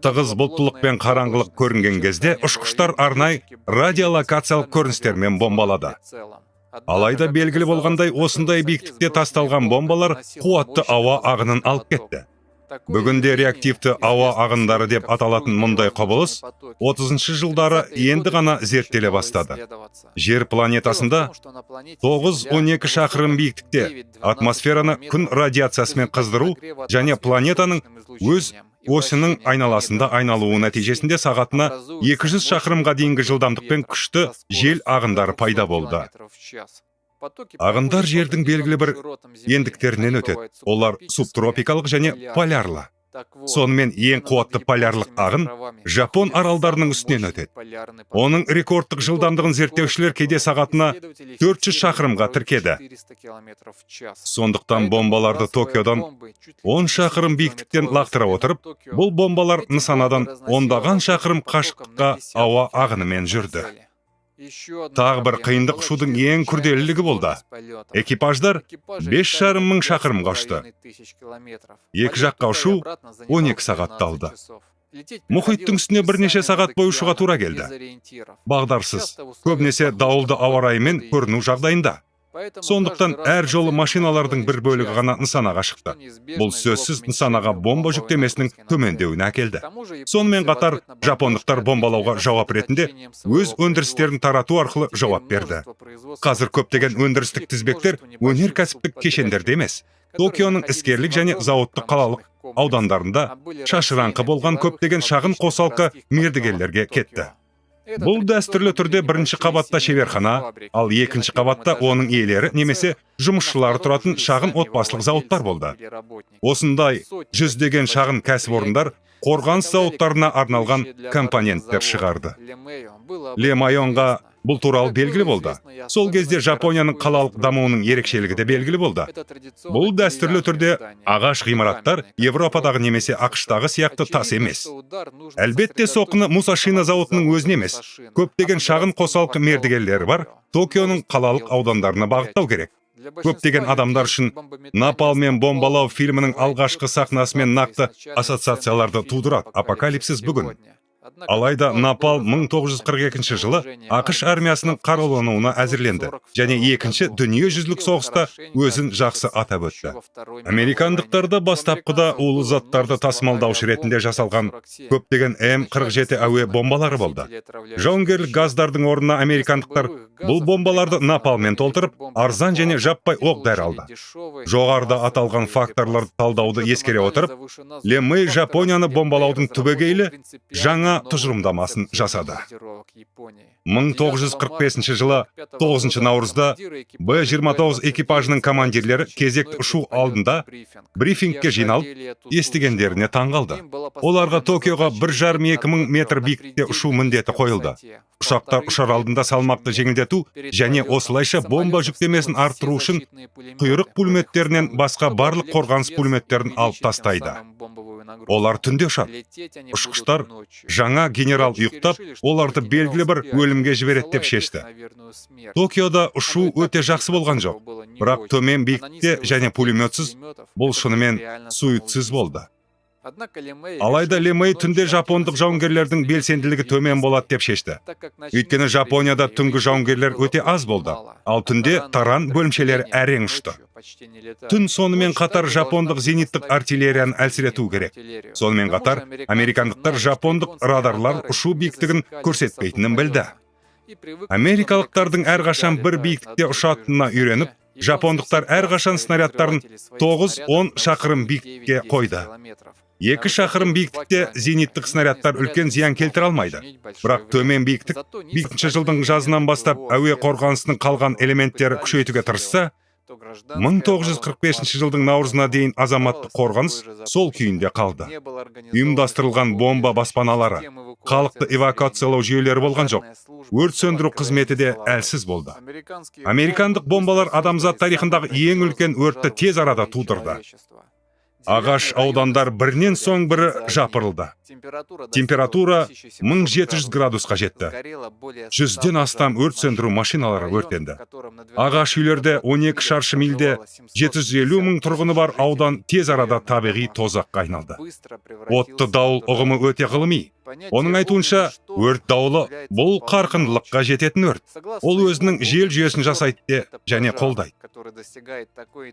Тығыз бұлттылық пен қараңғылық көрінген кезде ұшқыштар арнай радиолокациялық көріністермен бомбалады. Алайда белгілі болғандай, осындай биіктікте тасталған бомбалар қуатты ауа ағынын алып кетті. Бүгінде реактивті ауа ағындары деп аталатын мұндай құбылыс 30-шы жылдары енді ғана зерттеле бастады. Жер планетасында 9-12 шақырым биіктікте атмосфераны күн радиациясымен қыздыру және планетаның өз осының айналасында айналуы нәтижесінде сағатына 200 шақырымға дейінгі жылдамдықпен күшті жел ағындары пайда болды. Ағындар жердің белгілі бір ендіктерінен өтеді. Олар субтропикалық және полярлы. Сонымен ең қуатты полярлық ағын Жапон аралдарының үстінен өтеді. Оның рекордтық жылдамдығын зерттеушілер кейде сағатына 400 шақырымға тіркеді. Сондықтан бомбаларды Токиодан 10 шақырым биіктіктен лақтыра отырып, бұл бомбалар нысанадан ондаған шақырым қашықтыққа ауа ағынымен жүрді. Тағы бір қиындық ұшудың ең күрделілігі болды. Экипаждар 5,5 мың шақырымға ұшты. Екі жаққа ұшу 12 сағатты алды. Мұхиттың үстіне бірнеше сағат бойы ұшуға тура келді. Бағдарсыз, көбінесе дауылды ауа райымен көріну жағдайында. Сондықтан әр жолы машиналардың бір бөлігі ғана нысанаға шықты. Бұл сөзсіз нысанаға бомба жүктемесінің төмендеуіне әкелді. Сонымен қатар, жапондықтар бомбалауға жауап ретінде өз өндірістерін тарату арқылы жауап берді. Қазір көптеген өндірістік тізбектер өнеркәсіптік кешендерде емес, Токионың іскерлік және зауыттық қалалық аудандарында шашыраңқы болған көптеген шағын қосалқы мердігерлерге кетті. Бұл дәстүрлі түрде бірінші қабатта шеберхана, ал екінші қабатта оның иелері немесе жұмысшылары тұратын шағын отбасылық зауыттар болды. Осындай жүздеген шағын кәсіпорындар қорғаныс зауыттарына арналған компоненттер шығарды. Ле Майонға Бұл туралы белгілі болды. Сол кезде Жапонияның қалалық дамуының ерекшелігі де белгілі болды. Бұл дәстүрлі түрде ағаш ғимараттар Европадағы немесе ақш-тағы сияқты тас емес. Әлбетте соққыны Мусашино зауытының өзіне емес, көптеген шағын қосалқы мердігерлері бар Токионың қалалық аудандарына бағыттау керек. Көптеген адамдар үшін «Напалм мен бомбалау» фильмінің алғашқы сахнасымен нақты ассоциацияларды тудырады. Апокалипсис бүгін. Алайда Напалм 1942 жылы ақш армиясының қарулануына әзірленді және екінші дүниежүзілік соғыста өзін жақсы атап өтті. Американдықтарда бастапқыда улы заттарды тасымалдаушы ретінде жасалған көптеген М-47 әуе бомбалары болды. Жауынгерлік газдардың орнына американдықтар бұл бомбаларды напалммен толтырып, арзан және жаппай оқ-дәрі алды. Жоғарыда аталған факторларды талдауды ескере отырып, Лемей Жапонияны бомбалаудың түбегейлі жаңа тұжырымдамасын жасады. 1945 жылы 9 наурызда Б-29 экипажының командирлері кезекті ұшу алдында брифингке жиналып, естігендеріне таңғалды. Оларға Токиоға 1,5-2 мың метр биіктікте ұшу міндеті қойылды. Ұшақтар ұшар алдында салмақты жеңілдету және осылайша бомба жүктемесін арттыру үшін құйрық пулеметтерінен басқа барлық қорғаныс пулеметтерін алып тастайды. Олар түнде ұшады. Ұшқыштар жаңа генерал ұйықтап, оларды белгілі бір өлімге жібереді деп шешті. Токиода ұшу өте жақсы болған жоқ, бірақ төмен биіктікте және пулеметсіз бұл шынымен суицид болды. Алайда Лемей түнде жапондық жауынгерлердің белсенділігі төмен болады деп шешті. Өйткені Жапонияда түнгі жауынгерлер өте аз болды, ал түнде таран бөлімшелері әрең ұшты. Түн сонымен қатар жапондық зениттік артиллерияны әлсірету керек. Сонымен қатар американдықтар жапондық радарлар ұшу биіктігін көрсетпейтінін білді. Америкалықтардың әрқашан бір биіктікте ұшатынына үйреніп, жапондықтар әрқашан снарядтарын 9-10 шақырым биіктікке қойды. 2 шақырым биіктікте зениттік снарядтар үлкен зиян келтіре алмайды. Бірақ төмен биіктік 2000 жылдың жазынан бастап әуе қорғанысының қалған элементтері күшейтуге тырысса, 1945 жылдың наурызына дейін азаматтық қорғаныс сол күйінде қалды. Ұйымдастырылған бомба баспаналары, халықты эвакуациялау жүйелері болған жоқ. Өрт сөндіру қызметі де әлсіз болды. Американдық бомбалар адамзат тарихындағы ең үлкен өртті тез арада тудырды. Ағаш аудандар бірінен соң бірі жапырылды. Температура 1700 градусқа жетті. 100-ден астам өрт сөндіру машиналары өртенді. Ағаш үйлерде 12 шаршы мильде 750 мың тұрғыны бар аудан тез арада табиғи тозаққа айналды. Отты дауыл ұғымы өте ғылыми. Оның айтуынша, өрт дауылы бұл қарқындылыққа жететін өрт. Ол өзінің жел жүйесін жасайды және қолдайды.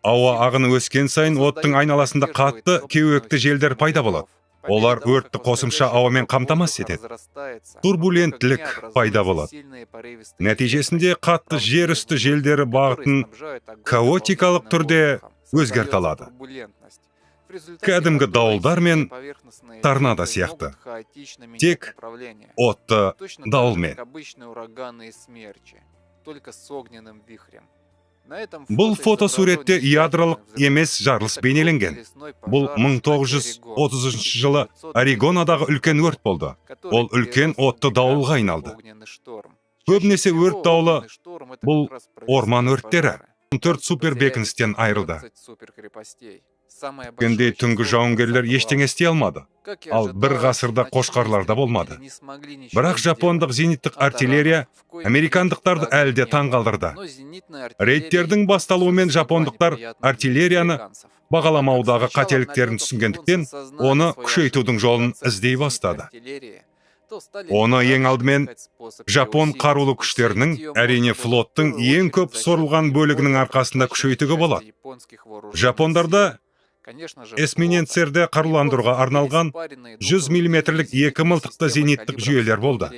Ауа ағыны өскен сайын оттың айналасында қатты кеуекті желдер пайда болады. Олар өртті қосымша ауамен қамтамасыз етеді. Турбуленттілік пайда болады. Нәтижесінде қатты жер үсті желдері бағытын каотикалық түрде өзгерте алады. Кәдімгі дауылдар мен торнадо сияқты. Тек отты дауылмен. Бұл фотосуретте ядролық емес жарылыс бейнеленген. Бұл 1930 жылы Орегонадағы үлкен өрт болды. Ол үлкен отты дауылға айналды. Көбінесе өрт дауылы бұл орман өрттері. 4 супер бекіністен айырылды. Кенде түнгі жауынгерлер ештеңе істей алмады. Ал бір ғасырда қошқарларда болмады. Бірақ жапондық зениттік артиллерия американдықтарды әлде таңғалдырды. Рейдтердің басталуымен жапондықтар артиллерияны бағаламаудағы қателіктерін түсінгендіктен, оны күшейтудің жолын іздей бастады. Оны ең алдымен Жапон қарулы күштерінің, әрине флоттың ең көп сорылған бөлігінің арқасында күшейтуге болады. Жапондарда эсминецтерді қаруландыруға арналған 100 мм-лік 2 мылтықты зениттік жүйелер болды.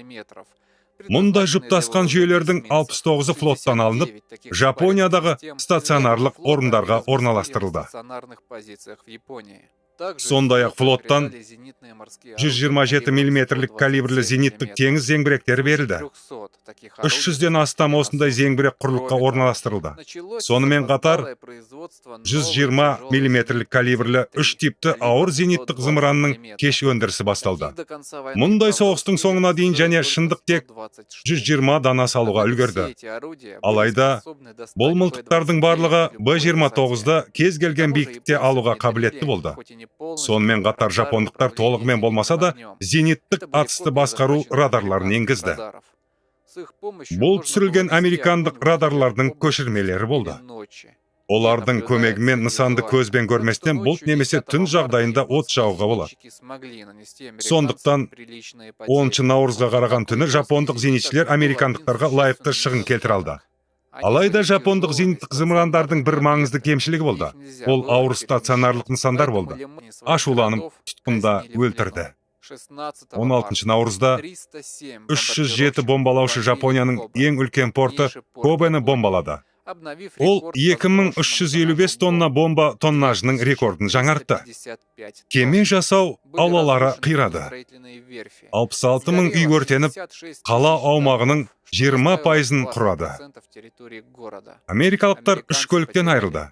Мұндай жұптасқан жүйелердің 69-ы флоттан алынып, Жапониядағы стационарлық орындарға орналастырылды. Сондай-ақ флоттан 127 мм калибрлі зениттік теңіз зеңбіректері берілді. 300-ден астам осындай зеңбірек құрлыққа орналастырылды. Сонымен қатар 120 мм калибрлі 3 типті ауыр зениттік зымыранның кеш өндірісі басталды. Мұндай соғыстың соңына дейін және шындық тек 120 дана салуға үлгерді. Алайда, бұл мылтықтардың барлығы Б-29-ды кез келген биіктікте алуға қабілетті болды. Сонымен қатар жапондықтар толығымен болмаса да зениттік атысты басқару радарларын енгізді. Бұл түсірілген американдық радарлардың көшірмелері болды. Олардың көмегімен нысанды көзбен көрместен бұлт немесе түн жағдайында от жағуға болады. Сондықтан 10 наурызға қараған түні жапондық зенитшілер американдықтарға лайықты шығын келтіре алды. Алайда жапондық зениттік зымырандардың бір маңызды кемшілігі болды. Ол ауыр стационарлық нысандар болды. Ашуланып, тұтқында өлтірді. 16 наурызда 307 бомбалаушы Жапонияның ең үлкен порты Кобені бомбалады. Ол 2355 тонна бомба тоннажының рекордын жаңартты. Кеме жасау аулалары қирады. 66 мың үй өртеніп, қала аумағының 20% құрады. Америкалықтар 3 көліктен айырылды.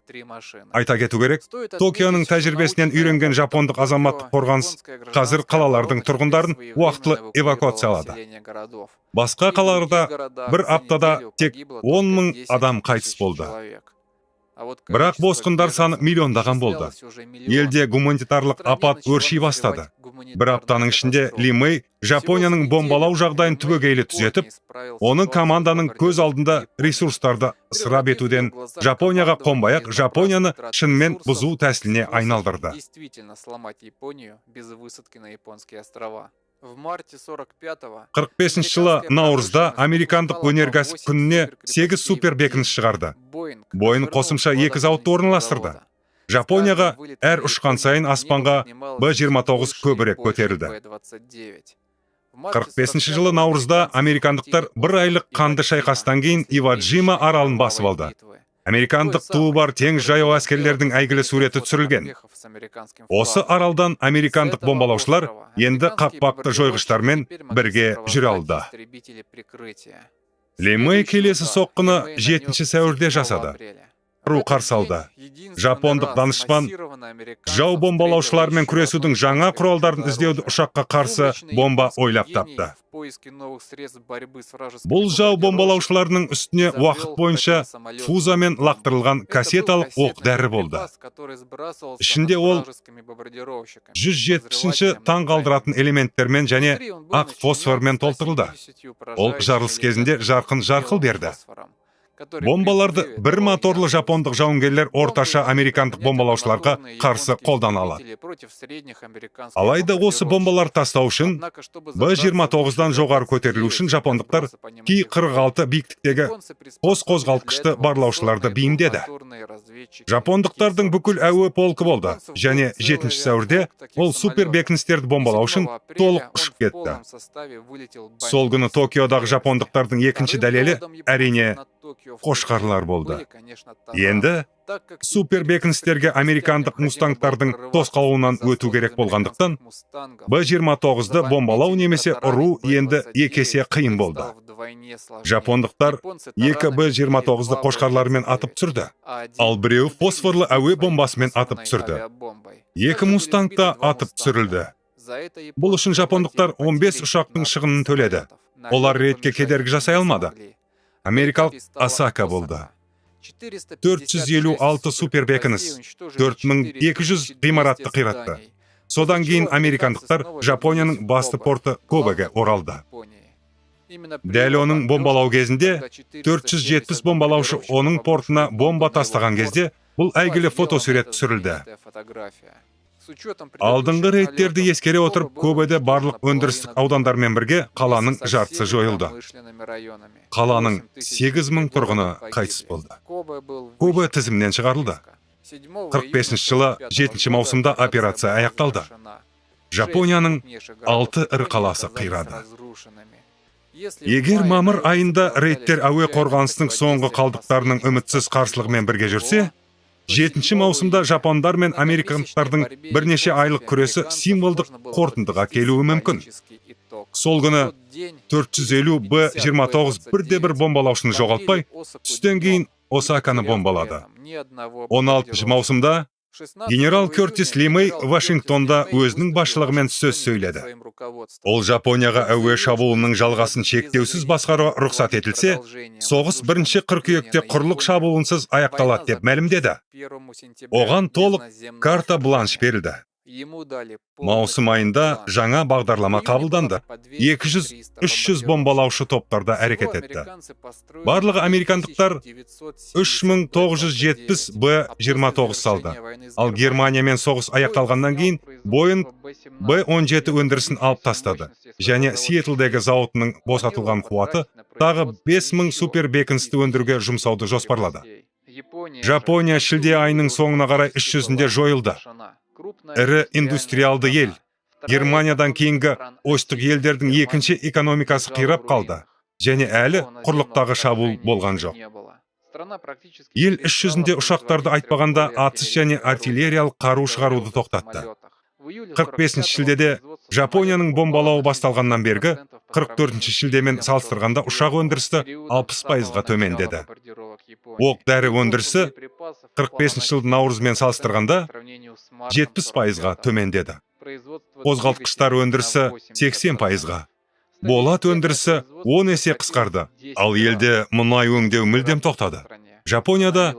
Айта кету керек, Токионың тәжірибесінен үйренген жапондық азаматтық қорғаныс қазір қалалардың тұрғындарын уақытылы эвакуациялады. Басқа қалаларда бір аптада тек 10 мың адам қайтыс болды. Бірақ босқындар саны миллиондаған болды. Елде гуманитарлық апат өрши бастады. Бір аптаның ішінде Ли Мэй Жапонияның бомбалау жағдайын түбегейлі түзетіп, оның команданың көз алдында ресурстарды ысырап етуден Жапонияға қонбай-ақ Жапонияны шынымен бұзу тәсіліне айналдырды. 45 жылы наурызда американдық өнеркәсіп күніне 8 супер бекініс шығарды. Бойын қосымша 2 зауытты орналастырды. Жапонияға әр ұшқан сайын аспанға Б-29 көбірек көтерілді. 45 жылы наурызда американдықтар бір айлық қанды шайқастан кейін Иваджима аралын басып алды. Американдық туы бар теңіз жаяу әскерлердің әйгілі суреті түсірілген. Осы аралдан американдық бомбалаушылар енді қақпақты жойғыштармен бірге жүре алды. Ли Мэй келесі соққыны 7 сәуірде жасады. Қарсы алды. Жапондық данышпан жау бомбалаушылармен күресудің жаңа құралдарын іздеуді ұшаққа қарсы бомба ойлап тапты. Бұл жау бомбалаушыларының үстіне уақыт бойынша фузамен лақтырылған кассеталық оқ дәрі болды. Ішінде ол 170-ші таң қалдыратын элементтермен және ақ фосформен толтырылды. Ол жарылыс кезінде жарқын жарқыл берді. Бомбаларды бір моторлы жапондық жауынгерлер орташа американдық бомбалаушыларға қарсы қолдана алады. Алайда осы бомбалар тастау үшін Б-29-дан жоғары көтерілу үшін жапондықтар Ки-46 биіктіктегі қос қозғалтқышты барлаушыларды бейімдеді. Жапондықтардың бүкіл әуе полкі болды және 7 сәуірде ол супер бекіністерді бомбалау үшін толық ұшып кетті. Сол күні Токиодағы жапондықтардың екінші дәлелі әрине қошқарлар болды. Енді супер бекіністерге американдық мустангтардың тосқауынан өту керек болғандықтан Б-29-ды бомбалау немесе ұру енді 2 есе қиын болды. Жапондықтар 2 Б-29-ды қошқарлармен атып түсірді, ал біреу фосфорлы әуе бомбасымен атып түсірді. 2 мустангта атып түсірілді. Бұл үшін жапондықтар 15 ұшақтың шығынын төледі. Олар ретке кедергі жасай алмады. Америкалық Асака болды. 456 супер бекініс, 4200 ғимаратты қиратты. Содан кейін американдықтар Жапонияның басты порты Кобеге оралды. Дәл оның бомбалау кезінде 470 бомбалаушы оның портына бомба тастаған кезде бұл әйгілі фотосурет түсірілді. Алдыңғы рейдтерді ескере отырып, Кобеде барлық өндірістік аудандармен бірге қаланың жартысы жойылды. Қаланың 8000 тұрғыны қайтыс болды. Кобе тізімнен шығарылды. 45 жылы 7 маусымда операция аяқталды. Жапонияның 6 ірі қаласы қирады. Егер мамыр айында рейдтер әуе қорғанысының соңғы қалдықтарының үмітсіз қарсылығымен бірге жүрсе, 7 маусымда жапондар мен американдықтардың бірнеше айлық күресі символдық қорытындыға келуі мүмкін. Сол күні 450 Б-29 бірде-бір бомбалаушыны жоғалтпай, түстен кейін Осаканы бомбалады. 16 маусымда генерал Кертис Ли Мэй Вашингтонда өзінің басшылығымен сөз сөйледі. Ол Жапонияға әуе шабуылының жалғасын шектеусіз басқаруға рұқсат етілсе, соғыс 1 қыркүйекте құрлық шабуылынсыз аяқталады деп мәлімдеді. Оған толық карта бланш берілді. Маусым айында жаңа бағдарлама қабылданды. 200-300 бомбалаушы топтарда әрекет етті. Барлығы американдықтар 3970 Б-29 салды. Ал Германиямен соғыс аяқталғаннан кейін Боинг Б-17 өндірісін алып тастады. Және Сиэтлдегі зауытының босатылған қуаты тағы 5000 супер бекіністі өндіруге жұмсауды жоспарлады. Жапония шілде айының соңына қарай 300-де жойылды. Ірі индустриалды ел. Германиядан кейінгі оңтүстік елдердің екінші экономикасы қирап қалды. Және әлі құрлықтағы шабуыл болған жоқ. Ел 300-де ұшақтарды айтпағанда атыс және артиллериялық қару шығаруды тоқтатты. 45 шілдеде Жапонияның бомбалауы басталғаннан бергі 44 шілдемен салыстырғанда ұшақ өндірісі 60%-ға төмендеді. Оқ-дәрі өндірісі 45 жылдың наурызымен салыстырғанда 70%-ға төмендеді. Қозғалтқыштар өндірісі 80%-ға. Болат өндірісі 10 есе қысқарды, ал елде мұнай өңдеу мүлдем тоқтады. Жапонияда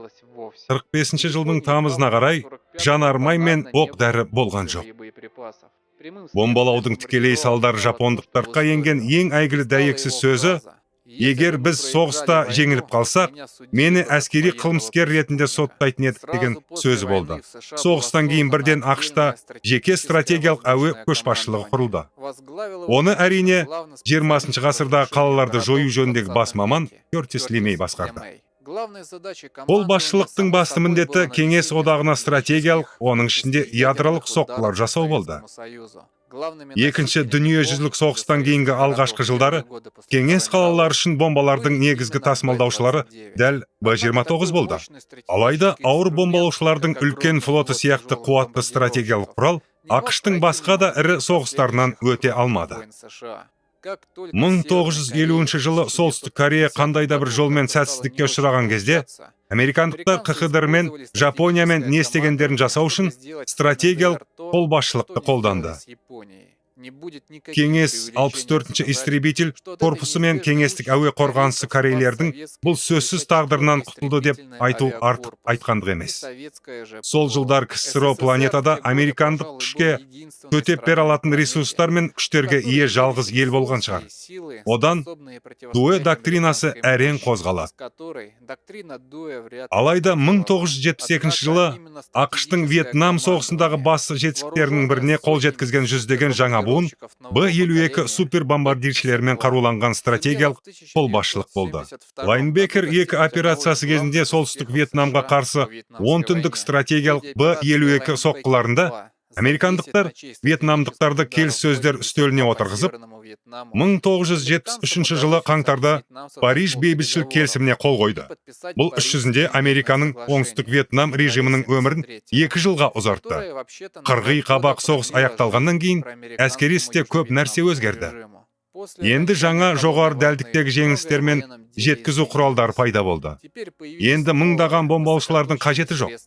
45 жылдың тамызына қарай жанармай мен оқ-дәрі болған жоқ. Бомбалаудың тікелей салдары жапондықтарға енген ең әйгілі дәйексіз сөзі: егер біз соғыста жеңіліп қалсақ, мені әскери қылмыскер ретінде соттайтын едік деген сөзі болды. Соғыстан кейін бірден ақш-та жеке стратегиялық әуе көшбасшылығы құрылды. Оны әрине 20 ғасырдағы қалаларды жою жөніндегі бас маман Кертис Ли Мэй басқарды. Ол басшылықтың басты міндеті Кеңес одағына стратегиялық, оның ішінде ядролық соққылар жасау болды. Екінші дүниежүзілік соғыстан кейінгі алғашқы жылдары Кеңес қалалары үшін бомбалардың негізгі тасымалдаушылары дәл Б-29 болды. Алайда ауыр бомбалаушылардың үлкен флоты сияқты қуатты стратегиялық құрал ақш-тың басқа да ірі соғыстарынан өте алмады. 1950 жылы Солтүстік Корея қандай да бір жолмен сәтсіздікке ұшыраған кезде, американдықтар КХДР мен Жапониямен не істегендерін жасау үшін стратегиялық қолбасшылықты қолданды. Кеңес 64-ші истребитель корпусы мен кеңестік әуе қорғанысы корейлердің бұл сөзсіз тағдырынан құтылды деп айту артық айтқандық емес. Сол жылдар КСРО планетада американдық күшке төтеп бере алатын ресурстар мен күштерге ие жалғыз ел болған шығар. Одан Дуэ доктринасы әрең қозғалады. Алайда 1972 жылы ақш-тың Вьетнам соғысындағы басты жетістіктерінің біріне қол жеткізген жүздеген жаңа буын Б-52 супербомбардиршілермен қаруланған стратегиялық қолбасшылық болды. Лайнбекер 2 операциясы кезінде солтүстік Вьетнамға қарсы 10 түндік стратегиялық Б-52 соққыларында американдықтар вьетнамдықтарды келіссөздер үстеліне отырғызып, 1973 жылы қаңтарда Париж бейбітшілік келісіміне қол қойды. Бұл іс жүзінде Американың оңтүстік Вьетнам режимінің өмірін 2 жылға ұзартты. Қырғи қабақ соғыс аяқталғаннан кейін әскери істе көп нәрсе өзгерді. Енді жаңа жоғары дәлдіктегі жеңілістер мен жеткізу құралдар пайда болды. Енді мыңдаған бомбалаушылардың қажеті жоқ.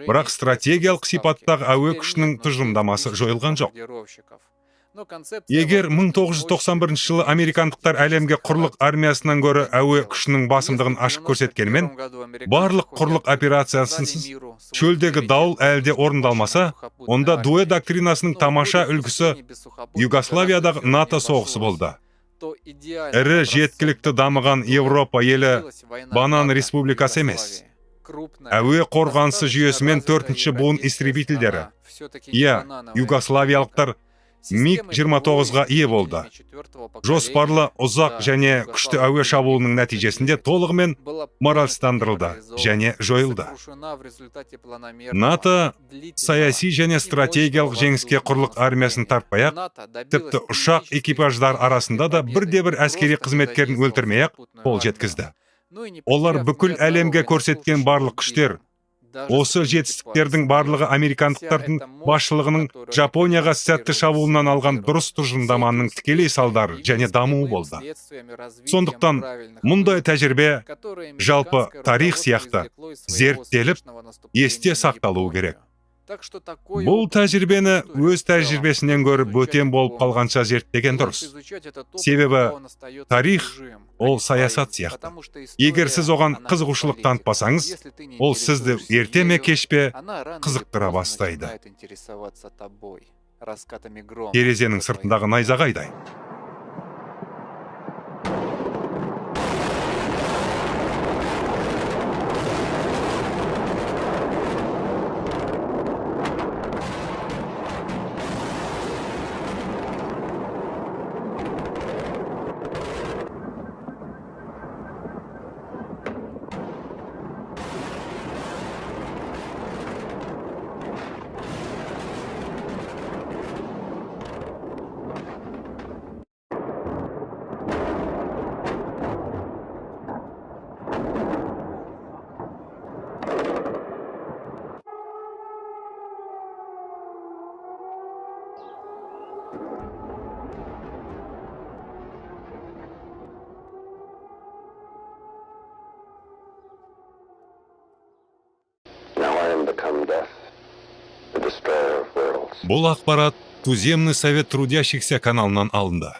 Бірақ стратегиялық сипаттағы әуе күшінің тұжырымдамасы жойылған жоқ. Егер 1991 жылы американдықтар әлемге құрлық армиясынан гөрі әуе күшінің басымдығын ашық көрсеткенімен, барлық құрлық операциясынсыз шөлдегі дауыл әлде орындалмаса, онда Дуэ доктринасының тамаша үлгісі Югославиядағы НАТО соғысы болды. Ірі жеткілікті дамыған Европа елі банан республикасы емес. Әуе қорғанысы жүйесімен 4-ші буын истребительдері. Югославиялықтар МиГ-29-ға ие болды. Жоспарлы, ұзақ және күшті әуе шабуылының нәтижесінде толығымен моральсыздандырылды және жойылды. НАТО саяси және стратегиялық жеңіске құрлық армиясын тартпай-ақ, тіпті ұшақ экипаждар арасында да бірде-бір әскери қызметкерін өлтірмей-ақ қол жеткізді. Олар бүкіл әлемге көрсеткен барлық күштер, Осы жетістіктердің барлығы американдықтардың басшылығының Жапонияға сәтті шабуылынан алған дұрыс тұжырымдаманың тікелей салдары және дамуы болды. Сондықтан мұндай тәжірибе жалпы тарих сияқты зерттеліп, есте сақталуы керек. Бұл тәжірибені өз тәжірибесінен көріп бөтен болып қалғанша зерттеген дұрыс. Себебі тарих ол саясат сияқты. Егер сіз оған қызығушылық танытпасаңыз, ол сізді ерте ме кеш пе қызықтыра бастайды. Терезенің сыртындағы найзағайдай. Бұл ақпарат Туземный совет трудящихся каналынан алынды.